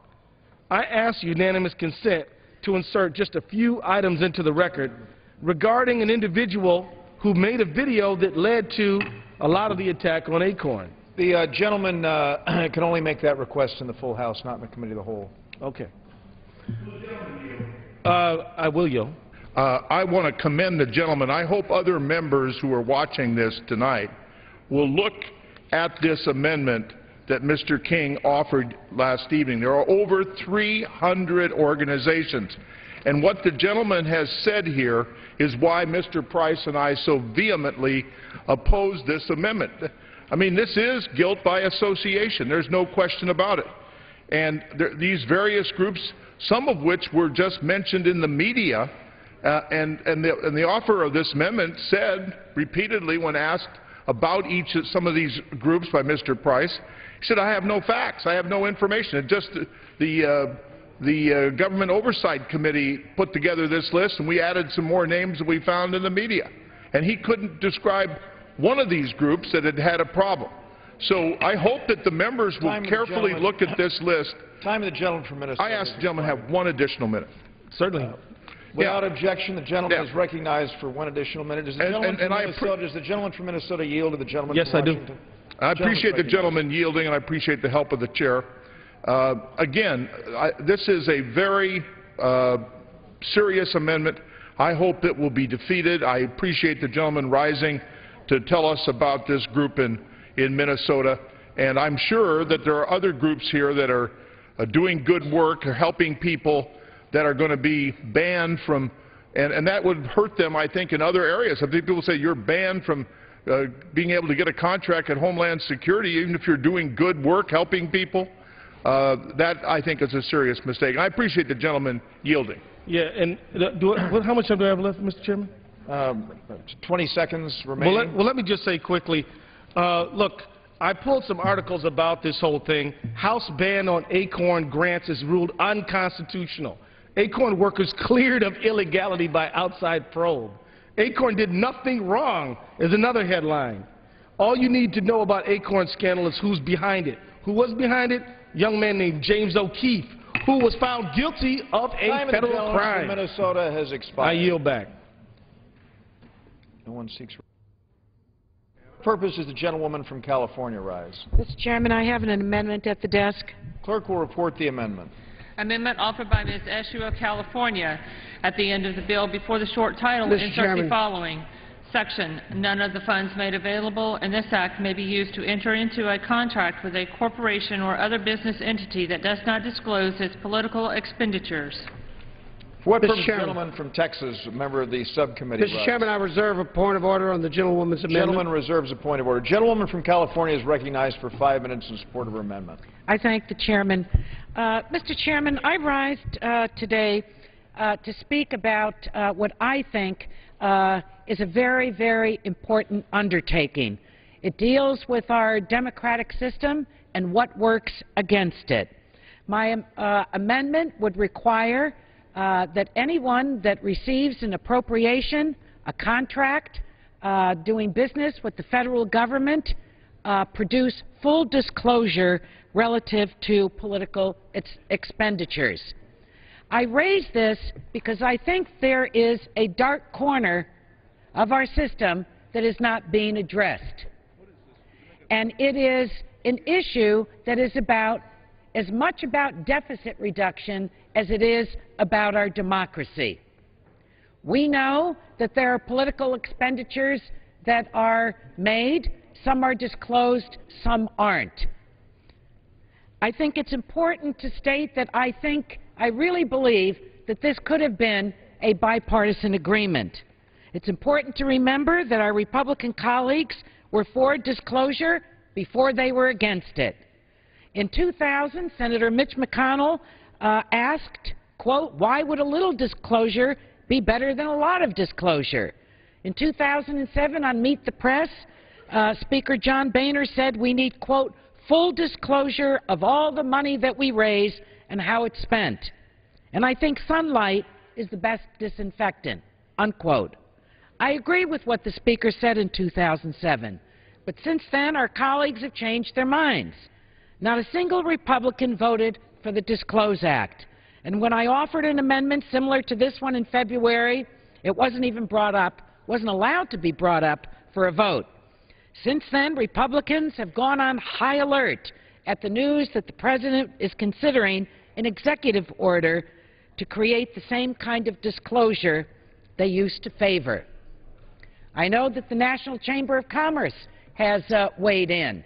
I ask unanimous consent to insert just a few items into the record regarding an individual who made a video that led to a lot of the attack on ACORN. The gentleman can only make that request in the full House, not in the committee of the whole. Okay. I will yield. I want to commend the gentleman. I hope other members who are watching this tonight will look at this amendment that Mr. King offered last evening. There are over 300 organizations. And what the gentleman has said here is why Mr. Price and I so vehemently oppose this amendment. I mean, this is guilt by association. There's no question about it. And these various groups, some of which were just mentioned in the media, and the author of this amendment said repeatedly when asked about some of these groups by Mr. Price, he said, I have no facts, I have no information. It just the Government Oversight Committee put together this list, and we added some more names that we found in the media. And he couldn't describe one of these groups that had had a problem. So I hope that the members will carefully look at this list. Time of the gentleman from Minnesota. I ask the gentleman to have one additional minute. Certainly. Without objection, the gentleman is recognized for one additional minute. Does the gentleman from Minnesota yield to the gentleman from Washington? Yes, I do. I appreciate the gentleman yielding, and I appreciate the help of the chair. Again, this is a very serious amendment. I hope it will be defeated. I appreciate the gentleman rising to tell us about this group in Minnesota. And I'm sure that there are other groups here that are doing good work, or helping people that are going to be banned from, and that would hurt them, I think, in other areas. I think people say you're banned from being able to get a contract at Homeland Security, even if you're doing good work helping people. That, I think, is a serious mistake. And I appreciate the gentleman yielding. Yeah, and how much time do I have left, Mr. Chairman? 20 seconds remaining. Well, let me just say quickly, look, I pulled some articles about this whole thing. House ban on ACORN grants is ruled unconstitutional. ACORN workers cleared of illegality by outside probe. ACORN did nothing wrong is another headline. All you need to know about ACORN scandal is who's behind it. Who was behind it? Young man named James O'Keefe, who was found guilty of a federal crime. Minnesota has expired. I yield back. No one seeks. Purpose is the gentlewoman from California rise. Mr. Chairman, I have an amendment at the desk. Clerk will report the amendment. Amendment offered by Ms. Eshoo of California. At the end of the bill, before the short title, insert the following. Section, none of the funds made available in this act may be used to enter into a contract with a corporation or other business entity that does not disclose its political expenditures. For what Mr. purpose, Chairman. gentleman from Texas, a member of the subcommittee. Mr. Chairman, I reserve a point of order on the gentlewoman's amendment. Gentleman reserves a point of order. Gentlewoman from California is recognized for 5 minutes in support of her amendment. I thank the chairman. Mr. Chairman, I rise today to speak about what I think is a very, very important undertaking. It deals with our democratic system and what works against it. My amendment would require that anyone that receives an appropriation, a contract, doing business with the federal government, produce full disclosure relative to political expenditures. I raise this because I think there is a dark corner of our system that is not being addressed. And it is an issue that is as much about deficit reduction as it is about our democracy. We know that there are political expenditures that are made. Some are disclosed, some aren't. I think it's important to state that I really believe that this could have been a bipartisan agreement. It's important to remember that our Republican colleagues were for disclosure before they were against it. In 2000, Senator Mitch McConnell asked, quote, why would a little disclosure be better than a lot of disclosure? In 2007, on Meet the Press, Speaker John Boehner said we need, quote, full disclosure of all the money that we raise and how it's spent. And I think sunlight is the best disinfectant, unquote. I agree with what the Speaker said in 2007, but since then our colleagues have changed their minds. Not a single Republican voted for the Disclose Act. And when I offered an amendment similar to this one in February, it wasn't even brought up, wasn't allowed to be brought up for a vote. Since then, Republicans have gone on high alert at the news that the President is considering an executive order to create the same kind of disclosure they used to favor. I know that the National Chamber of Commerce has weighed in,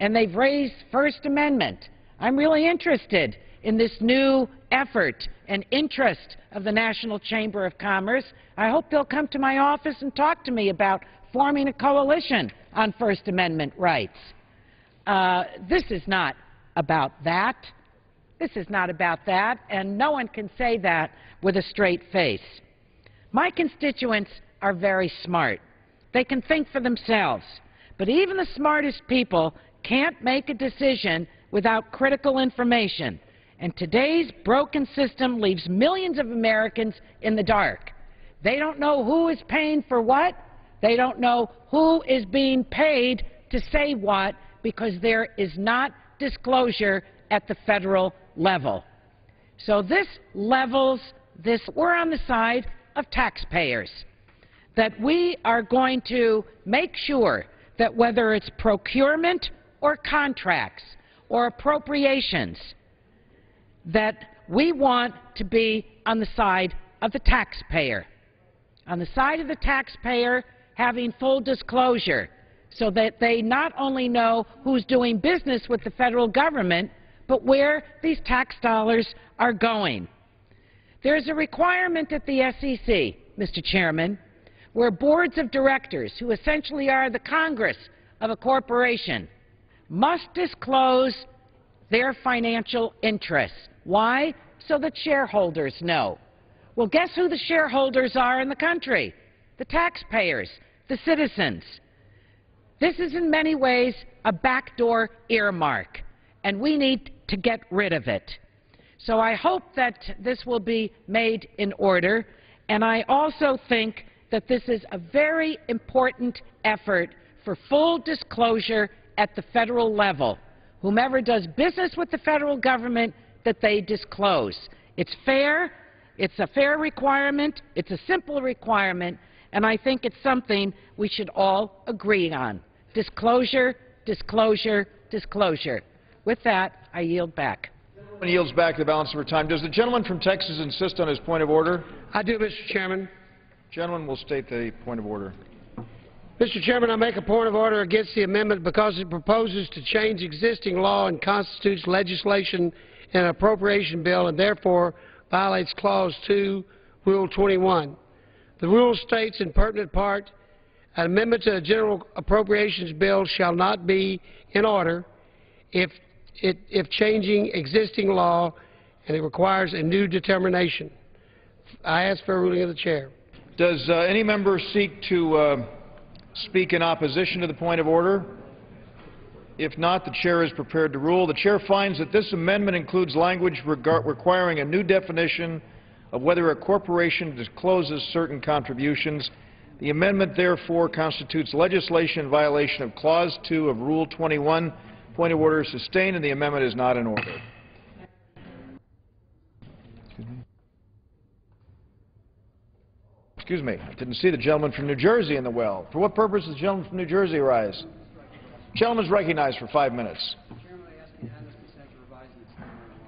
and they've raised First Amendment. I'm really interested in this new effort and interest of the National Chamber of Commerce. I hope they'll come to my office and talk to me about forming a coalition on First Amendment rights. This is not about that. This is not about that, and no one can say that with a straight face. My constituents are very smart. They can think for themselves. But even the smartest people can't make a decision without critical information. And today's broken system leaves millions of Americans in the dark. They don't know who is paying for what. They don't know who is being paid to say what, because there is not disclosure at the federal level. So this levels this. We're on the side of taxpayers, that we are going to make sure that whether it's procurement or contracts or appropriations, that we want to be on the side of the taxpayer. On the side of the taxpayer, having full disclosure so that they not only know who's doing business with the federal government, but where these tax dollars are going. There's a requirement at the SEC, Mr. Chairman, where boards of directors, who essentially are the Congress of a corporation, must disclose their financial interests. Why? So that shareholders know. Well, guess who the shareholders are in the country? The taxpayers, the citizens. This is in many ways a backdoor earmark, and we need to get rid of it. So I hope that this will be made in order, and I also think that this is a very important effort for full disclosure at the federal level. Whomever does business with the federal government, that they disclose. It's fair, it's a fair requirement, it's a simple requirement, and I think it's something we should all agree on. Disclosure, disclosure, disclosure. With that, I yield back. The gentleman yields back the balance of her time. Does the gentleman from Texas insist on his point of order? I do, Mr. Chairman. Gentleman will state the point of order. Mr. Chairman, I make a point of order against the amendment because it proposes to change existing law and constitutes legislation in an appropriation bill and therefore violates Clause 2, Rule 21. The rule states in pertinent part, an amendment to the General Appropriations Bill shall not be in order if changing existing law and it requires a new determination. I ask for a ruling of the Chair. Does any member seek to speak in opposition to the point of order? If not, the Chair is prepared to rule. The Chair finds that this amendment includes language requiring a new definition of whether a corporation discloses certain contributions. The amendment, therefore, constitutes legislation in violation of Clause 2 of Rule 21. Point of order is sustained, and the amendment is not in order. Excuse me. I didn't see the gentleman from New Jersey in the well. For what purpose does the gentleman from New Jersey rise? The gentleman is recognized for 5 minutes.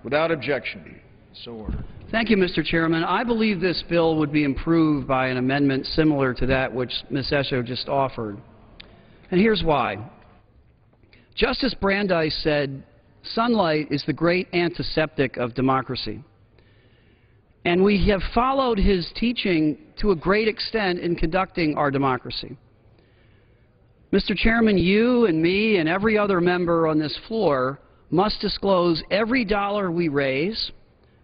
Without objection. So ordered. Thank you, Mr. Chairman. I believe this bill would be improved by an amendment similar to that which Ms. Esho just offered. And here's why. Justice Brandeis said, sunlight is the great antiseptic of democracy. And we have followed his teaching to a great extent in conducting our democracy. Mr. Chairman, you and me and every other member on this floor must disclose every dollar we raise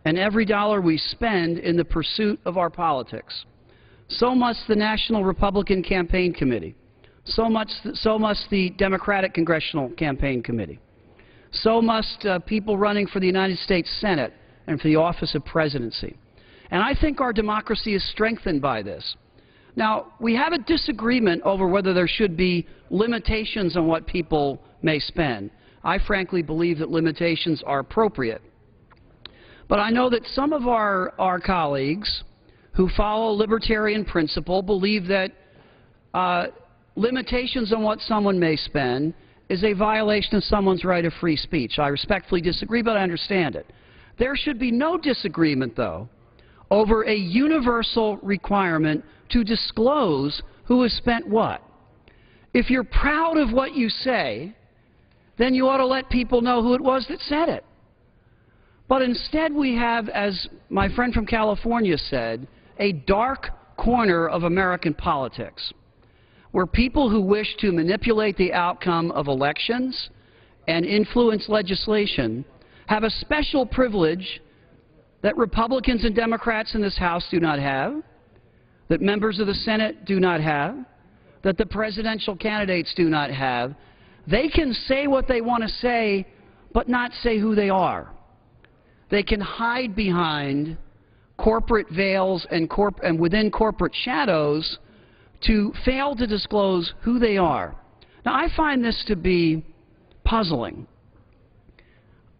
and every dollar we spend in the pursuit of our politics. So must the National Republican Campaign Committee. So must the Democratic Congressional Campaign Committee. So must people running for the United States Senate and for the office of presidency. And I think our democracy is strengthened by this. Now, we have a disagreement over whether there should be limitations on what people may spend. I frankly believe that limitations are appropriate. But I know that some of our colleagues who follow libertarian principle believe that limitations on what someone may spend is a violation of someone's right of free speech. I respectfully disagree, but I understand it. There should be no disagreement, though, over a universal requirement to disclose who has spent what. If you're proud of what you say, then you ought to let people know who it was that said it. But instead we have, as my friend from California said, a dark corner of American politics, where people who wish to manipulate the outcome of elections and influence legislation have a special privilege that Republicans and Democrats in this House do not have, that members of the Senate do not have, that the presidential candidates do not have. They can say what they want to say, but not say who they are. They can hide behind corporate veils and within corporate shadows to fail to disclose who they are. Now, I find this to be puzzling.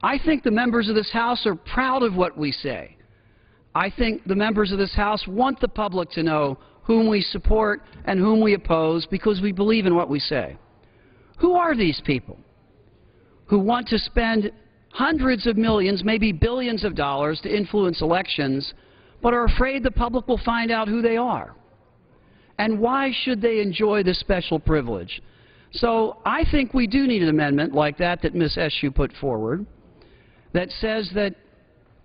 I think the members of this House are proud of what we say. I think the members of this House want the public to know whom we support and whom we oppose because we believe in what we say. Who are these people who want to spend hundreds of millions, maybe billions of dollars to influence elections, but are afraid the public will find out who they are? And why should they enjoy this special privilege? So I think we do need an amendment like that Ms. Eshu put forward that says that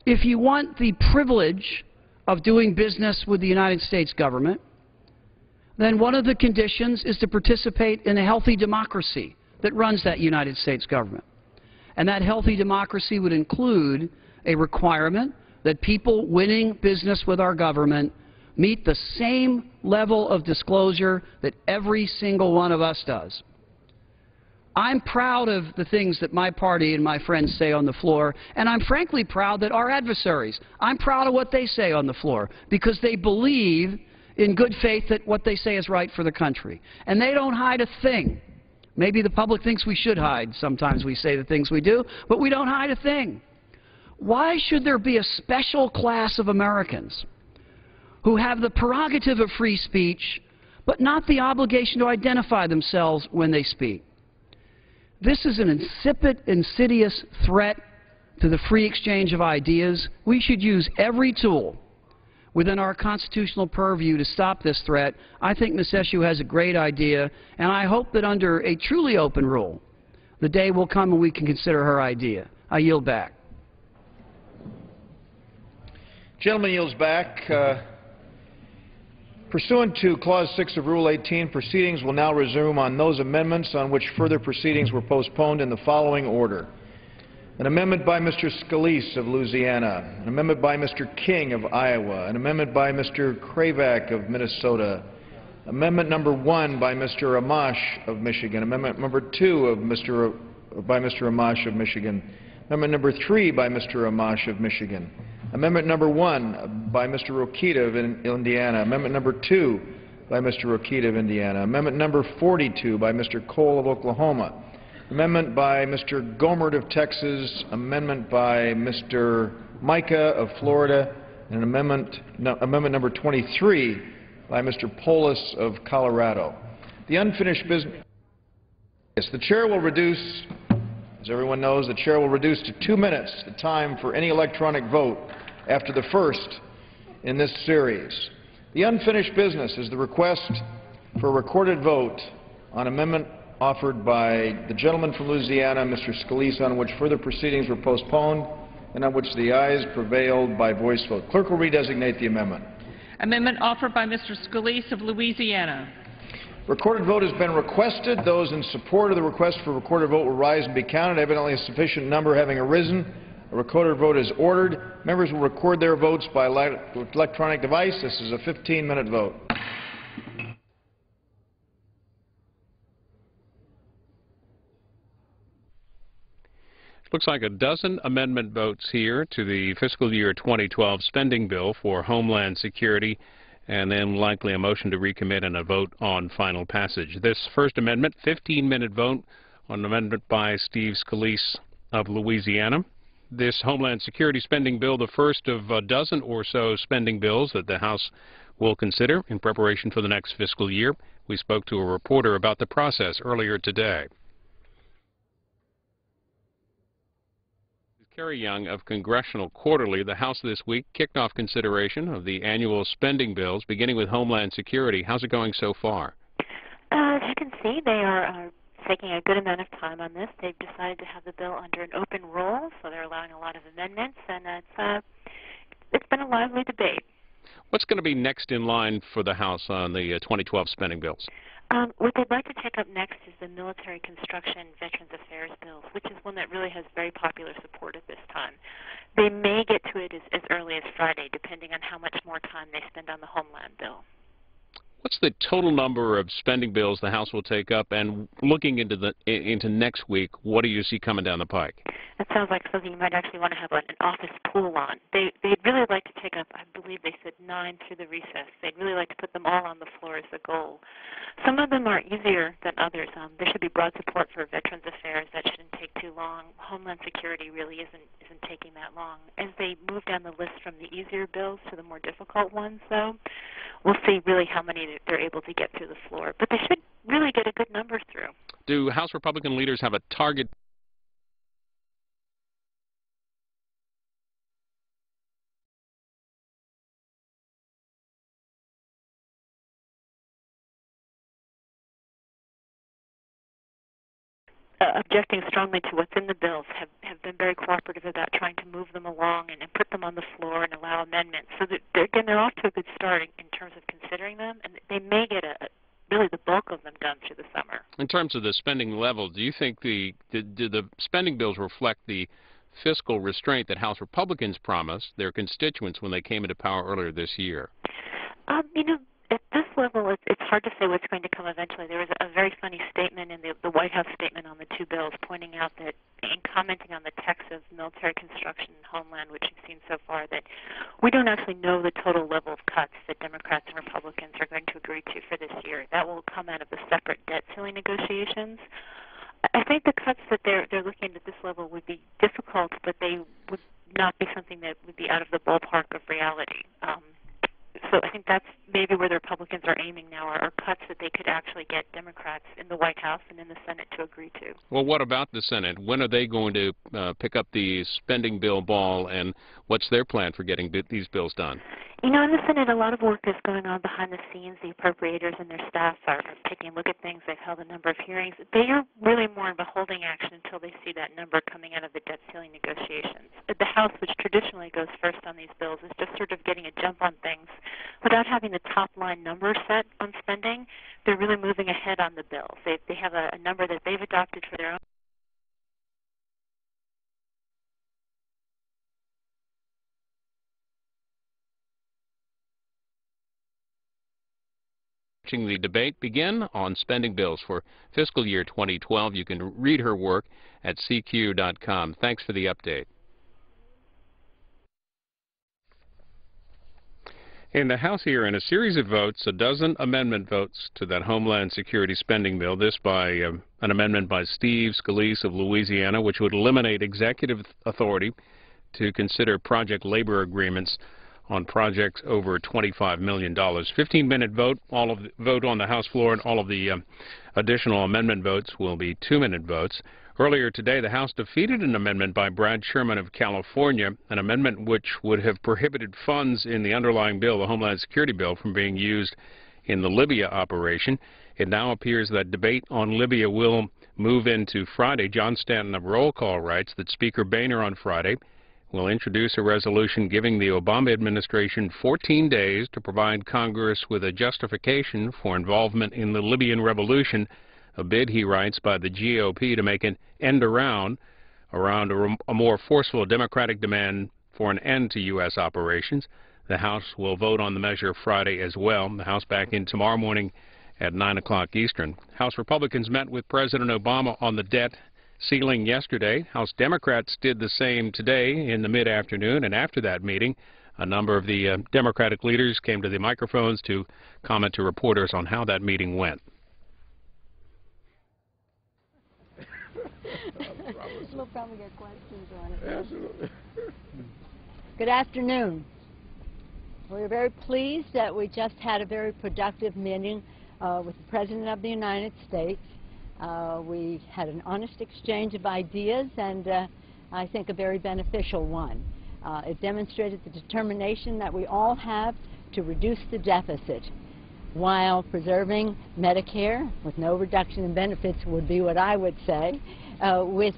if you want the privilege of doing business with the United States government, then one of the conditions is to participate in a healthy democracy that runs that United States government. And that healthy democracy would include a requirement that people winning business with our government meet the same level of disclosure that every single one of us does. I'm proud of the things that my party and my friends say on the floor, and I'm frankly proud that our adversaries, I'm proud of what they say on the floor, because they believe in good faith that what they say is right for the country. And they don't hide a thing. Maybe the public thinks we should hide. Sometimes we say the things we do, but we don't hide a thing. Why should there be a special class of Americans who have the prerogative of free speech, but not the obligation to identify themselves when they speak? This is an insipid, insidious threat to the free exchange of ideas. We should use every tool within our constitutional purview to stop this threat. I think Ms. Eshu has a great idea, and I hope that under a truly open rule, the day will come when we can consider her idea. I yield back. Gentleman yields back. Pursuant to Clause 6 of Rule 18, proceedings will now resume on those amendments on which further proceedings were postponed in the following order. An amendment by Mr. Scalise of Louisiana, an amendment by Mr. King of Iowa, an amendment by Mr. Kravac of Minnesota, amendment number 1 by Mr. Amash of Michigan, amendment number 2 by Mr. Amash of Michigan, amendment number 3 by Mr. Amash of Michigan, amendment number 1 by Mr. Rokita of Indiana, amendment number 2 by Mr. Rokita of Indiana, amendment number 42 by Mr. Cole of Oklahoma, amendment by Mr. Gomert of Texas, amendment by Mr. Micah of Florida, and amendment number 23 by Mr. Polis of Colorado. The unfinished business. Yes, the chair will reduce, as everyone knows, the chair will reduce to 2 minutes the time for any electronic vote after the first in this series. The unfinished business is the request for a recorded vote on amendment offered by the gentleman from Louisiana, Mr. Scalise, on which further proceedings were postponed and on which the ayes prevailed by voice vote. Clerk will redesignate the amendment. Amendment offered by Mr. Scalise of Louisiana. Recorded vote has been requested. Those in support of the request for recorded vote will rise and be counted. Evidently a sufficient number having arisen, a recorded vote is ordered. Members will record their votes by electronic device. This is a 15-minute vote. Looks like a dozen amendment votes here to the fiscal year 2012 spending bill for Homeland Security, and then likely a motion to recommit and a vote on final passage. This first amendment, 15-minute vote on an amendment by Steve Scalise of Louisiana. This Homeland Security spending bill, the first of a dozen or so spending bills that the House will consider in preparation for the next fiscal year. We spoke to a reporter about the process earlier today. Carrie Young of Congressional Quarterly. The House this week kicked off consideration of the annual spending bills, beginning with Homeland Security. How's it going so far? As you can see, they are taking a good amount of time on this. They've decided to have the bill under an open roll, so they're allowing a lot of amendments, and it's been a lively debate. What's going to be next in line for the House on the 2012 spending bills? What they'd like to take up next is the Military Construction Veterans Affairs bill, which is one that really has very popular support at this time. They may get to it as early as Friday, depending on how much more time they spend on the Homeland bill. What's the total number of spending bills the House will take up? And looking into next week, what do you see coming down the pike? That sounds like something you might actually want to have an office pool on. They'd really like to take up, I believe they said 9 through the recess. They'd really like to put them all on the floor as the goal. Some of them are easier than others. There should be broad support for Veterans Affairs. That shouldn't take too long. Homeland Security really isn't taking that long. As they move down the list from the easier bills to the more difficult ones, though, we'll see really how many they're able to get through the floor. But they should really get a good number through. Do House Republican leaders have a target? Objecting strongly to what's in the bills have been very cooperative about trying to move them along and put them on the floor and allow amendments. So that they're off to a good start in terms of considering them, and they may get really the bulk of them done through the summer. In terms of the spending level, do you think do the spending bills reflect the fiscal restraint that House Republicans promised their constituents when they came into power earlier this year? At this level, it's hard to say what's going to come eventually. There was a very funny statement in the White House statement on the two bills pointing out that in commenting on the text of military construction and Homeland, which you've seen so far, that we don't actually know the total level of cuts that Democrats and Republicans are going to agree to for this year. That will come out of the separate debt ceiling negotiations. I think the cuts that they're looking at this level would be difficult, but they would not be something that would be out of the ballpark of reality. So I think that's maybe where the Republicans are aiming now are cuts that they could actually get Democrats in the White House and in the Senate to agree to. Well, what about the Senate? When are they going to pick up the spending bill ball, and what's their plan for getting these bills done? You know, in the Senate, a lot of work is going on behind the scenes. The appropriators and their staff are taking a look at things. They've held a number of hearings. They are really more of a holding action until they see that number coming out of the debt ceiling negotiations. The House, which traditionally goes first on these bills, is just sort of getting a jump on things. Without having the top-line number set on spending, they're really moving ahead on the bills. They have a number that they've adopted for their own. Watching the debate begin on spending bills for fiscal year 2012. You can read her work at CQ.com. Thanks for the update. In the House here, in a series of votes, a dozen amendment votes to that Homeland Security spending bill. This by an amendment by Steve Scalise of Louisiana, which would eliminate executive authority to consider project labor agreements on projects over $25 million. 15-minute vote. Vote on the House floor, and all of the additional amendment votes will be 2-minute votes. Earlier today, the House defeated an amendment by Brad Sherman of California, an amendment which would have prohibited funds in the underlying bill, the Homeland Security bill, from being used in the Libya operation. It now appears that debate on Libya will move into Friday. John Stanton of Roll Call writes that Speaker Boehner on Friday will introduce a resolution giving the Obama administration 14 days to provide Congress with a justification for involvement in the Libyan revolution, a bid, he writes, by the GOP to make an end around a more forceful Democratic demand for an end to U.S. operations. The House will vote on the measure Friday as well. The House back in tomorrow morning at 9 o'clock Eastern. House Republicans met with President Obama on the debt ceiling yesterday. House Democrats did the same today in the mid-afternoon, and after that meeting, a number of the Democratic leaders came to the microphones to comment to reporters on how that meeting went. We'll probably get questions on it. Absolutely. Good afternoon. We're very pleased that we just had a very productive meeting with the President of the United States. We had an honest exchange of ideas, and I think a very beneficial one. It demonstrated the determination that we all have to reduce the deficit while preserving Medicare, with no reduction in benefits would be what I would say, with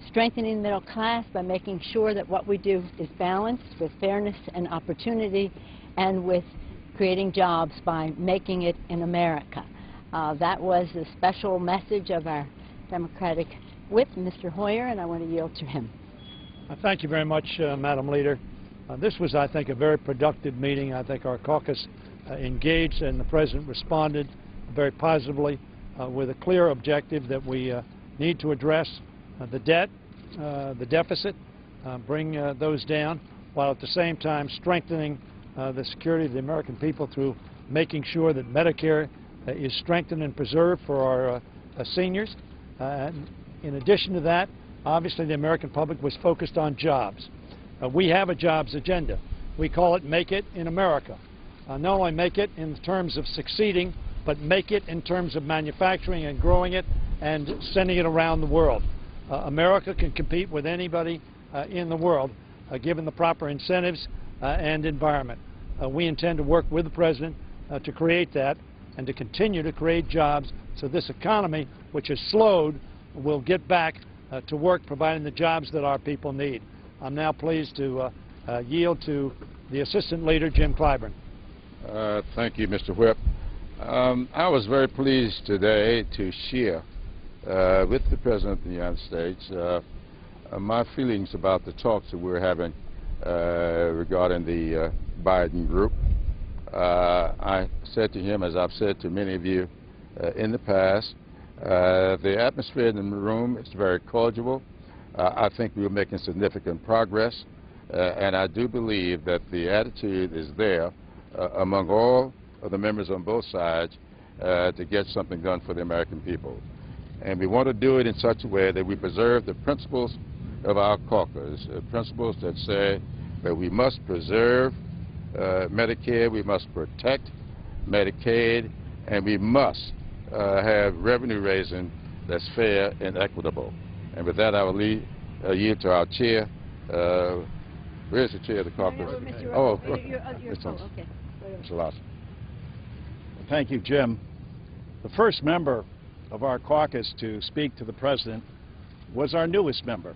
strengthening the middle class by making sure that what we do is balanced with fairness and opportunity, and with creating jobs by making it in America. That was the special message of our Democratic whip, Mr. Hoyer, and I want to yield to him. Thank you very much, Madam Leader. This was, I think, a very productive meeting. I think our caucus engaged, and the President responded very positively with a clear objective that we need to address the debt, the deficit, bring those down, while at the same time strengthening the security of the American people through making sure that Medicare is strengthened and preserved for our seniors. In addition to that, obviously the American public was focused on jobs. We have a jobs agenda. We call it Make It in America. Not only make it in terms of succeeding, but make it in terms of manufacturing and growing it and sending it around the world. America can compete with anybody in the world, given the proper incentives and environment. We intend to work with the President to create that and to continue to create jobs so this economy, which has slowed, will get back to work providing the jobs that our people need. I'm now pleased to yield to the Assistant Leader, Jim Clyburn. Thank you, Mr. Whip. I was very pleased today to share with the President of the United States my feelings about the talks that we're having regarding the Biden group. I said to him, as I've said to many of you in the past, the atmosphere in the room is very cordial. I think we're making significant progress, and I do believe that the attitude is there among all of the members on both sides to get something done for the American people. And we want to do it in such a way that we preserve the principles of our caucus, principles that say that we must preserve Medicare, we must protect Medicaid, and we must have revenue raising that's fair and equitable. And with that, I will yield to our chair. Where's the chair of the caucus? Mr. Lawson. Thank you, Jim. The first member of our caucus to speak to the President was our newest member.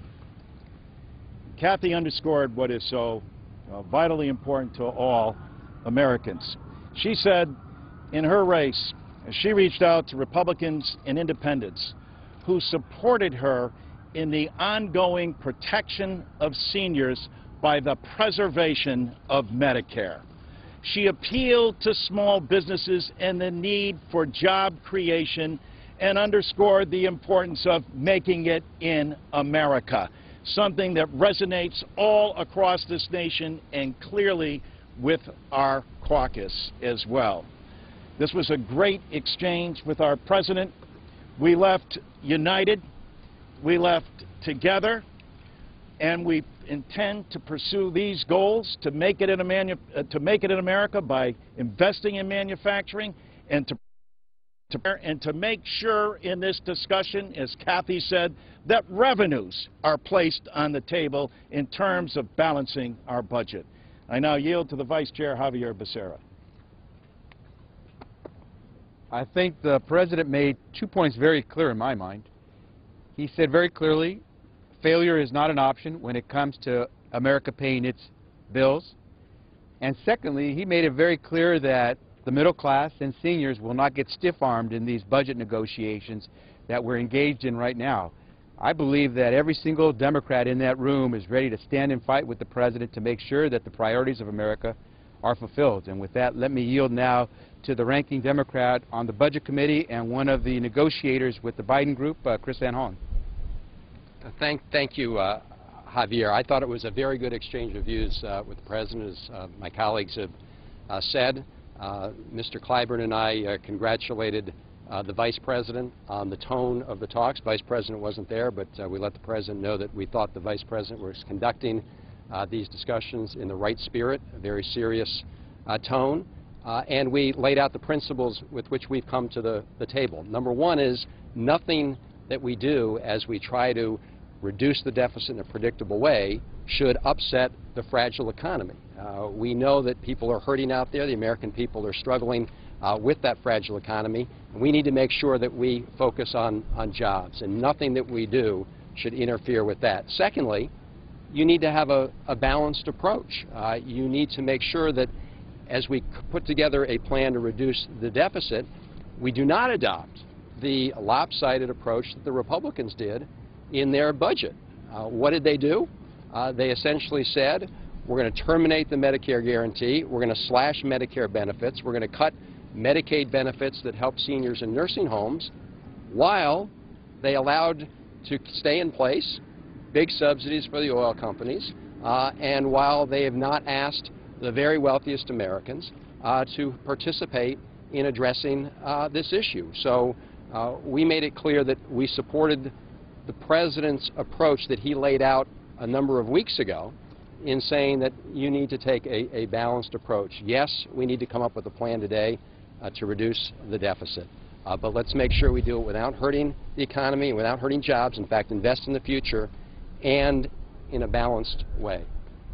Kathy underscored what is so vitally important to all Americans. She said in her race, she reached out to Republicans and independents who supported her in the ongoing protection of seniors by the preservation of Medicare. She appealed to small businesses and the need for job creation and underscored the importance of making it in America, something that resonates all across this nation and clearly with our caucus as well. This was a great exchange with our President. We left united, we left together, and we intend to pursue these goals to make it in America by investing in manufacturing and to make sure in this discussion, as Kathy said, that revenues are placed on the table in terms of balancing our budget. I now yield to the Vice Chair, Javier Becerra. I think the President made 2 points very clear in my mind. He said very clearly, failure is not an option when it comes to America paying its bills. And secondly, he made it very clear that the middle class and seniors will not get stiff-armed in these budget negotiations that we're engaged in right now. I believe that every single Democrat in that room is ready to stand and fight with the President to make sure that the priorities of America are fulfilled. And with that, let me yield now to the ranking Democrat on the Budget Committee and one of the negotiators with the Biden group, Chris Van Hollen. Thank you, Javier. I thought it was a very good exchange of views with the President, as my colleagues have said. Mr. Clyburn and I congratulated the Vice President on the tone of the talks. Vice President wasn't there, but we let the President know that we thought the Vice President was conducting these discussions in the right spirit, a very serious tone, and we laid out the principles with which we've come to the table. Number one is nothing that we do as we try to reduce the deficit in a predictable way should upset the fragile economy. We know that people are hurting out there. The American people are struggling with that fragile economy. And we need to make sure that we focus on jobs, and nothing that we do should interfere with that. Secondly, you need to have a balanced approach. You need to make sure that as we put together a plan to reduce the deficit, we do not adopt the lopsided approach that the Republicans did in their budget. What did they do? They essentially said, we're going to terminate the Medicare guarantee, we're going to slash Medicare benefits, we're going to cut Medicaid benefits that help seniors in nursing homes, while they allowed to stay in place big subsidies for the oil companies, and while they have not asked the very wealthiest Americans to participate in addressing this issue. So we made it clear that we supported the President's approach that he laid out a number of weeks ago in saying that you need to take a balanced approach. Yes, we need to come up with a plan today to reduce the deficit, but let's make sure we do it without hurting the economy, without hurting jobs, in fact, invest in the future, and in a balanced way.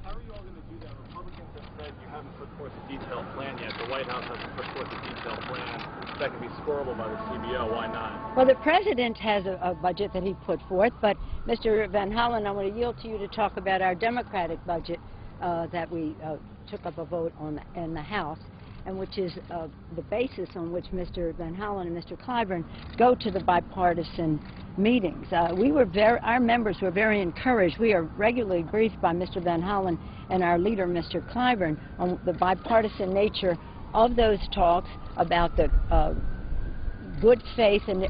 How are you all going to do that? Republicans have said you haven't put forth a detailed plan yet. The White House hasn't put forth a detailed plan that can be squirreled by the CBO. Why not? Well, the President has a budget that he put forth, but Mr. Van Hollen, I want to yield to you to talk about our Democratic budget that we took up a vote on in the House, and which is the basis on which Mr. Van Hollen and Mr. Clyburn go to the bipartisan meetings. Our members were very encouraged. We are regularly briefed by Mr. Van Hollen and our leader, Mr. Clyburn, on the bipartisan nature of those talks, about the good faith and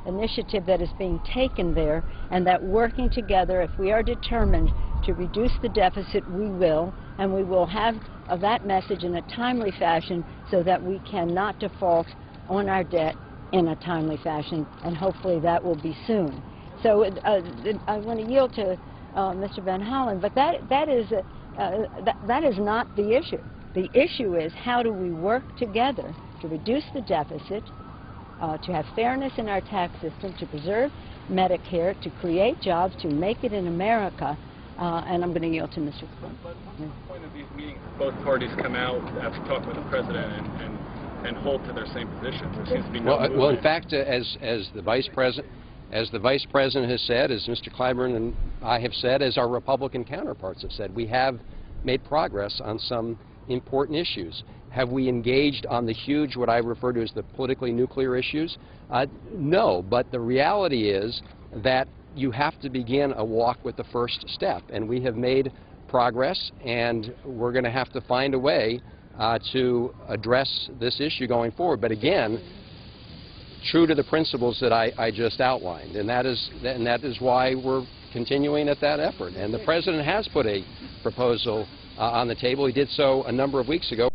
initiative that is being taken there, and that working together, if we are determined to reduce the deficit, we will, and we will have that message in a timely fashion so that we cannot default on our debt in a timely fashion, and hopefully that will be soon. So I want to yield to Mr. Van Hollen, but that is not the issue. The issue is, how do we work together to reduce the deficit, to have fairness in our tax system, to preserve Medicare, to create jobs, to make it in America, and I'm going to yield to Mr. Quinn. But what's the point of these meetings if both parties come out after talking with the President and hold to their same positions? There seems to be no movement. Well, in fact, as the Vice President has said, as Mr. Clyburn and I have said, as our Republican counterparts have said, we have made progress on some important issues. Have we engaged on the huge, what I refer to as the politically nuclear issues? No, but the reality is that you have to begin a walk with the first step, and we have made progress, and we're going to have to find a way to address this issue going forward. But again, true to the principles that I just outlined, and that is why we're continuing at that effort. And the President has put a proposal on the table. He did so a number of weeks ago.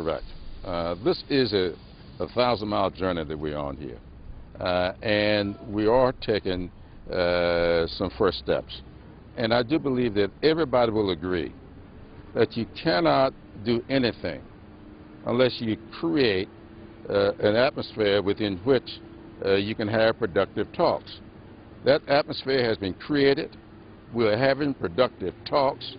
Correct. This is a 1,000-mile journey that we're on here, and we are taking some first steps. And I do believe that everybody will agree that you cannot do anything unless you create an atmosphere within which you can have productive talks. That atmosphere has been created. We're having productive talks.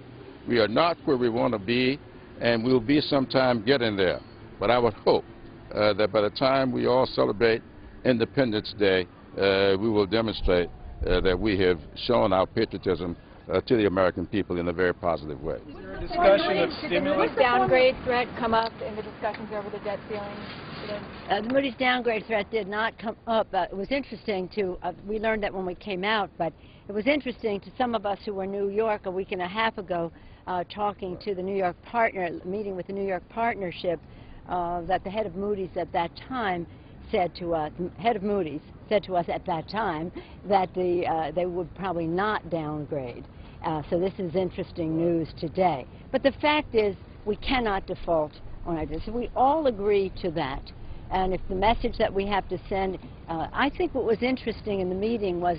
We are not where we want to be, and we'll be sometime getting there. But I would hope that by the time we all celebrate Independence Day, we will demonstrate that we have shown our patriotism to the American people in a very positive way. Is there a discussion of stimulus? Did the Moody's downgrade threat come up in the discussions over the debt ceiling today? The Moody's downgrade threat did not come up. It was interesting to, we learned that when we came out, but it was interesting to some of us who were in New York a week and a half ago, talking to the New York meeting with the New York partnership, that the head of Moody's at that time said to us, at that time that they would probably not downgrade. So this is interesting news today. But the fact is, we cannot default on our debt. So we all agree to that. And if the message that we have to send, I think what was interesting in the meeting was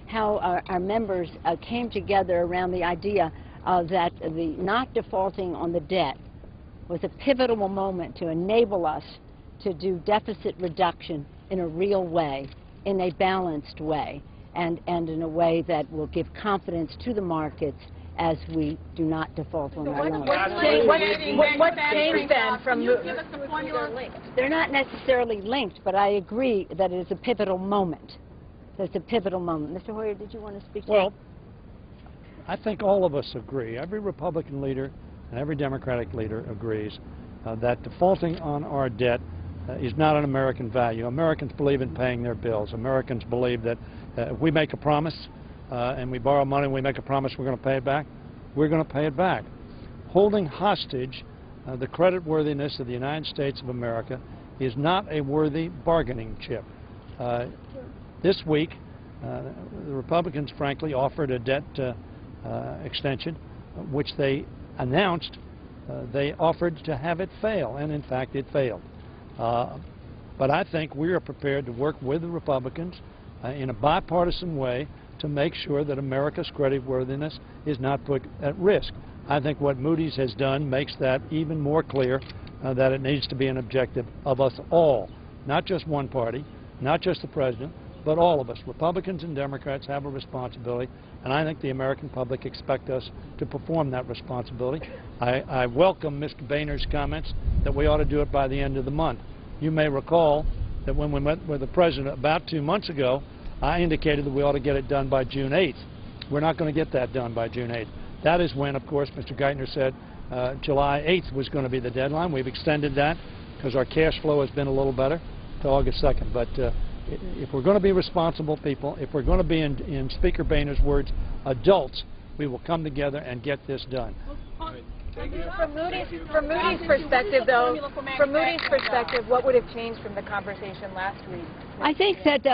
how our members came together around the idea that the not defaulting on the debt was a pivotal moment to enable us to do deficit reduction in a real way, in a balanced way, and in a way that will give confidence to the markets as we do not default on our loans. What's changed then from They're not necessarily linked, but I agree that it is a pivotal moment. It's a pivotal moment. Mr. Hoyer, did you want to speak to that? Well, I think all of us agree, every Republican leader and every Democratic leader agrees that defaulting on our debt is not an American value. Americans believe in paying their bills. Americans believe that if we make a promise and we borrow money and we make a promise we're going to pay it back, we're going to pay it back. Holding hostage the creditworthiness of the United States of America is not a worthy bargaining chip. This week, the Republicans, frankly, offered a debt extension, which they announced they offered to have it fail, and in fact it failed. But I think we are prepared to work with the Republicans in a bipartisan way to make sure that America's creditworthiness is not put at risk. I think what Moody's has done makes that even more clear that it needs to be an objective of us all, not just one party, not just the President, but all of us. Republicans and Democrats have a responsibility, and I think the American public expect us to perform that responsibility. I welcome Mr. Boehner's comments that we ought to do it by the end of the month. You may recall that when we met with the President about 2 months ago, I indicated that we ought to get it done by June 8th. We're not going to get that done by June 8th. That is when, of course, Mr. Geithner said July 8th was going to be the deadline. We've extended that because our cash flow has been a little better to August 2nd. But if we're going to be responsible people, if we're going to be, in Speaker Boehner's words, adults, we will come together and get this done. From Moody's perspective, though, what would have changed from the conversation last week? I think that,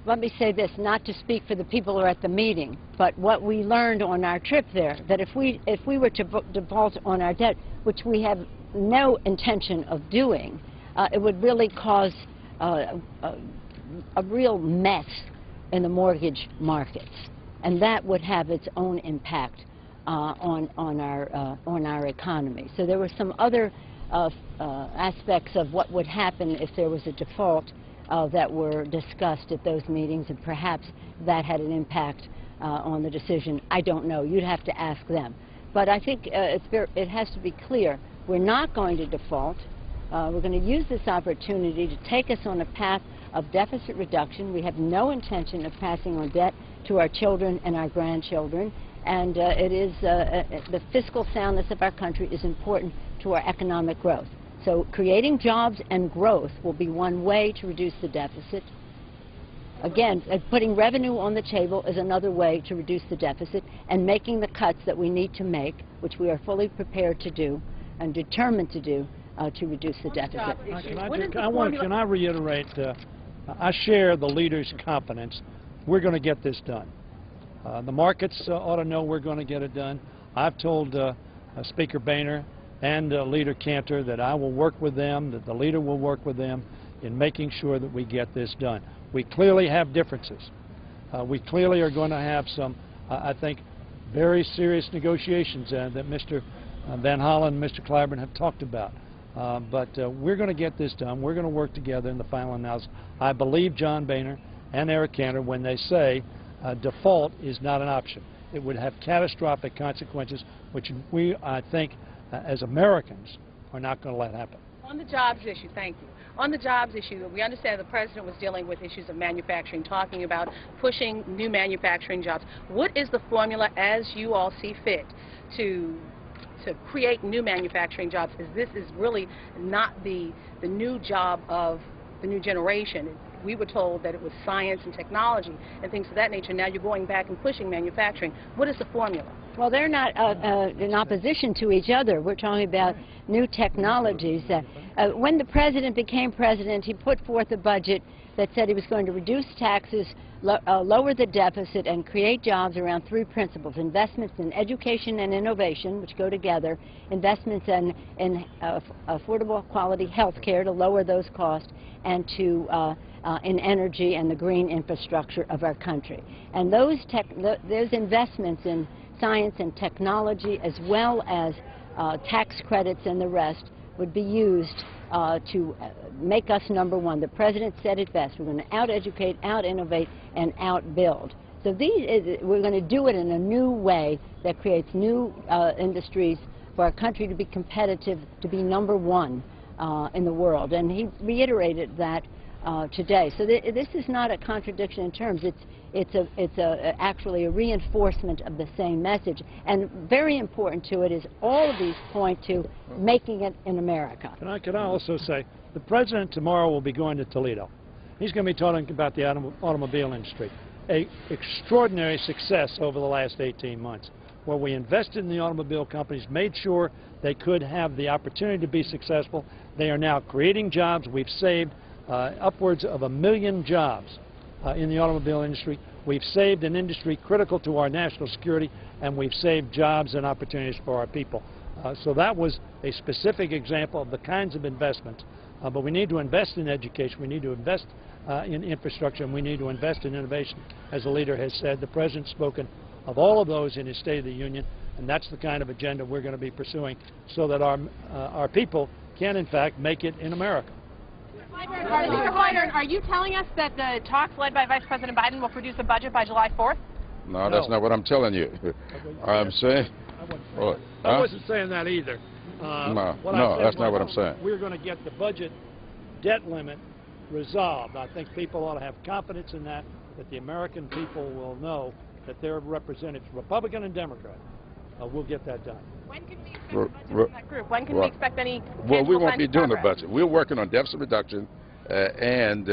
let me say this, not to speak for the people who are at the meeting, but what we learned on our trip there, that if we were to default on our debt, which we have no intention of doing, it would really cause a real mess in the mortgage markets. And that would have its own impact on our economy. So there were some other aspects of what would happen if there was a default that were discussed at those meetings, and perhaps that had an impact on the decision. I don't know. You'd have to ask them. But I think it has to be clear. We're not going to default. We're going to use this opportunity to take us on a path of deficit reduction. We have no intention of passing on debt to our children and our grandchildren. And the fiscal soundness of our country is important to our economic growth. So creating jobs and growth will be one way to reduce the deficit. Again, putting revenue on the table is another way to reduce the deficit, and making the cuts that we need to make, which we are fully prepared to do and determined to do, to reduce the deficit. Can I reiterate, I share the leader's confidence. We're going to get this done. The markets ought to know we're going to get it done. I've told Speaker Boehner and Leader Cantor that I will work with them, that the leader will work with them in making sure that we get this done. We clearly have differences. We clearly are going to have some, I think, very serious negotiations that Mr. Van Hollen and Mr. Clyburn have talked about. But we're going to get this done. We're going to work together in the final analysis. I believe John Boehner and Eric Cantor when they say default is not an option. It would have catastrophic consequences, which we, I think, as Americans, are not going to let happen. On the jobs issue, thank you. On the jobs issue, we understand the President was dealing with issues of manufacturing, talking about pushing new manufacturing jobs. What is the formula, as you all see fit, to create new manufacturing jobs? As this is really not the new job of the new generation. We were told that it was science and technology and things of that nature. Now you're going back and pushing manufacturing. What is the formula? Well, they're not in opposition to each other. We're talking about new technologies. When the President became President, he put forth a budget that said he was going to reduce taxes, lower the deficit, and create jobs around three principles: investments in education and innovation, which go together, investments in affordable quality health care to lower those costs, and in energy and the green infrastructure of our country. And those investments in science and technology, as well as tax credits and the rest, would be used to make us number one. The President said it best: we're going to out-educate, out-innovate, and out-build. So we're going to do it in a new way that creates new industries for our country to be competitive, to be number one in the world. And he reiterated that today. So this is not a contradiction in terms. It's actually a reinforcement of the same message. And very important to it is all of these point to making it in America. Can I also say, the President tomorrow will be going to Toledo. He's going to be talking about the automobile industry. An extraordinary success over the last 18 months, where we invested in the automobile companies, made sure they could have the opportunity to be successful. They are now creating jobs. We've saved upwards of 1 million jobs in the automobile industry. We've saved an industry critical to our national security, and we've saved jobs and opportunities for our people. So that was a specific example of the kinds of investments. But we need to invest in education, we need to invest in infrastructure, and we need to invest in innovation. As the leader has said, the President's spoken of all of those in his State of the Union, and that's the kind of agenda we're going to be pursuing so that our people can, in fact, make it in America. Mr. Clyburn, are you telling us that the talks led by Vice President Biden will produce a budget by July 4th? No, that's not what I'm telling you. I'm saying... I wasn't saying that either. No, that's not what I'm saying. We're going to get the budget debt limit resolved. I think people ought to have confidence in that the American people will know that their representatives, Republican and Democrat, will get that done. When can we expect a budget from that group? When can we expect any Well, we won't be doing the budget. We're working on deficit reduction and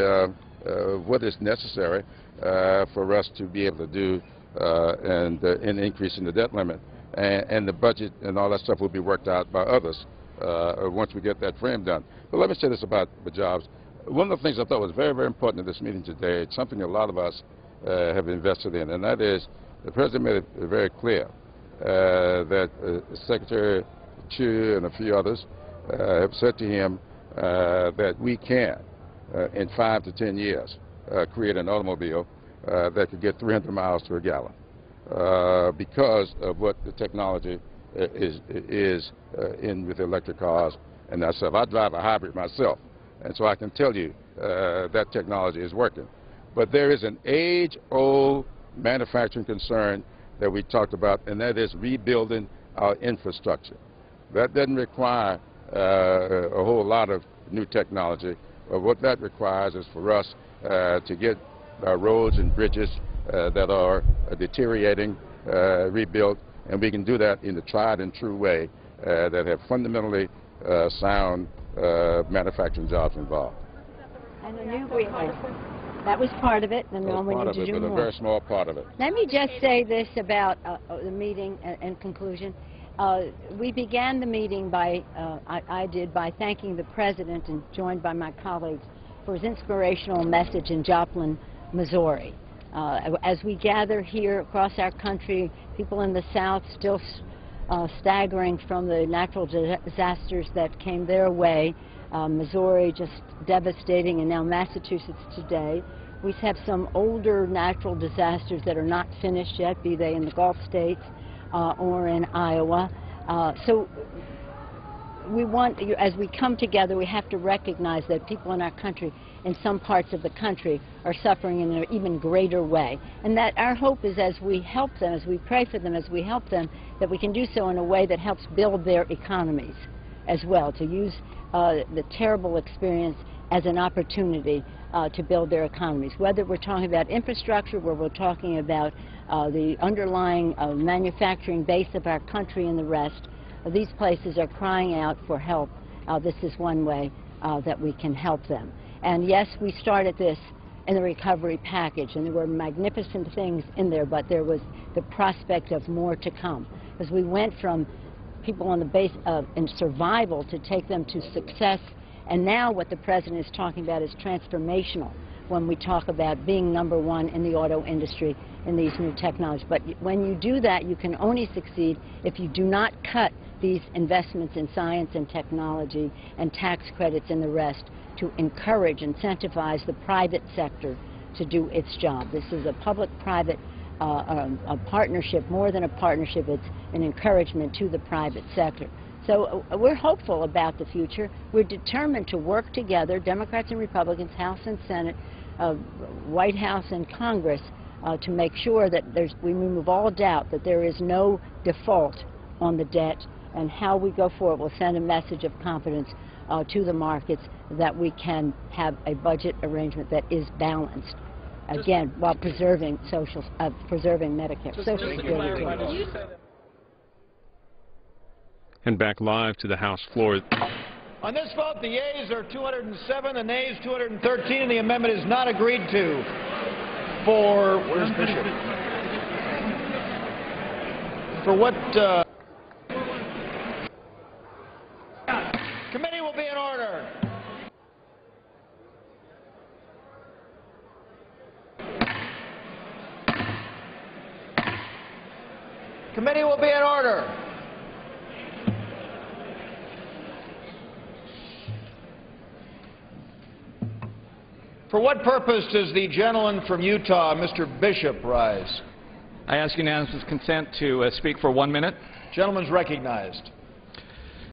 what is necessary for us to be able to do an increase in the debt limit. And the budget and all that stuff will be worked out by others once we get that frame done. But let me say this about the jobs. One of the things I thought was very, very important in this meeting today, it's something a lot of us have invested in, and that is the President made it very clear that Secretary Chu and a few others have said to him that we can, in 5 to 10 years, create an automobile that could get 300 miles to a gallon because of what the technology is in with electric cars and that stuff. I drive a hybrid myself, and so I can tell you that technology is working. But there is an age-old manufacturing concern that we talked about, and that is rebuilding our infrastructure. That doesn't require a whole lot of new technology, but what that requires is for us to get our roads and bridges that are deteriorating rebuilt, and we can do that in the tried and true way that have fundamentally sound manufacturing jobs involved. And a new greenway. That was part of it, and then we need to do more. But a very small part of it. Let me just say this about the meeting in conclusion. We began the meeting by, I did, by thanking the President and joined by my colleagues for his inspirational message in Joplin, Missouri. As we gather here across our country, people in the South still staggering from the natural disasters that came their way, Missouri just devastating, and now Massachusetts today. We have some older natural disasters that are not finished yet, be they in the Gulf states or in Iowa. So we want, as we come together, we have to recognize that people in our country, in some parts of the country, are suffering in an even greater way. And that our hope is, as we help them, as we pray for them, as we help them, that we can do so in a way that helps build their economies as well, to use the terrible experience as an opportunity to build their economies. Whether we're talking about infrastructure, where we're talking about the underlying manufacturing base of our country and the rest, these places are crying out for help. This is one way that we can help them. And yes, we started this in the recovery package, and there were magnificent things in there, but there was the prospect of more to come. As we went from people on the base in survival to take them to success, and now what the President is talking about is transformational when we talk about being #1 in the auto industry in these new technologies. But when you do that, you can only succeed if you do not cut these investments in science and technology and tax credits and the rest to encourage, incentivize the private sector to do its job. This is a public-private a partnership, more than a partnership. It's an encouragement to the private sector. So we're hopeful about the future. We're determined to work together, Democrats and Republicans, House and Senate, White House and Congress, to make sure that we remove all doubt that there is no default on the debt, and how we go forward will send a message of confidence to the markets that we can have a budget arrangement that is balanced, again, while preserving preserving Medicare, Social Security. And back live to the House floor. On this vote, the yeas are 207, the nays 213, and the amendment is not agreed to. For, where's Bishop? For what, committee will be in order. Committee will be in order. For what purpose does the gentleman from Utah, Mr. Bishop, rise? I ask unanimous consent to speak for 1 minute. Gentleman's recognized.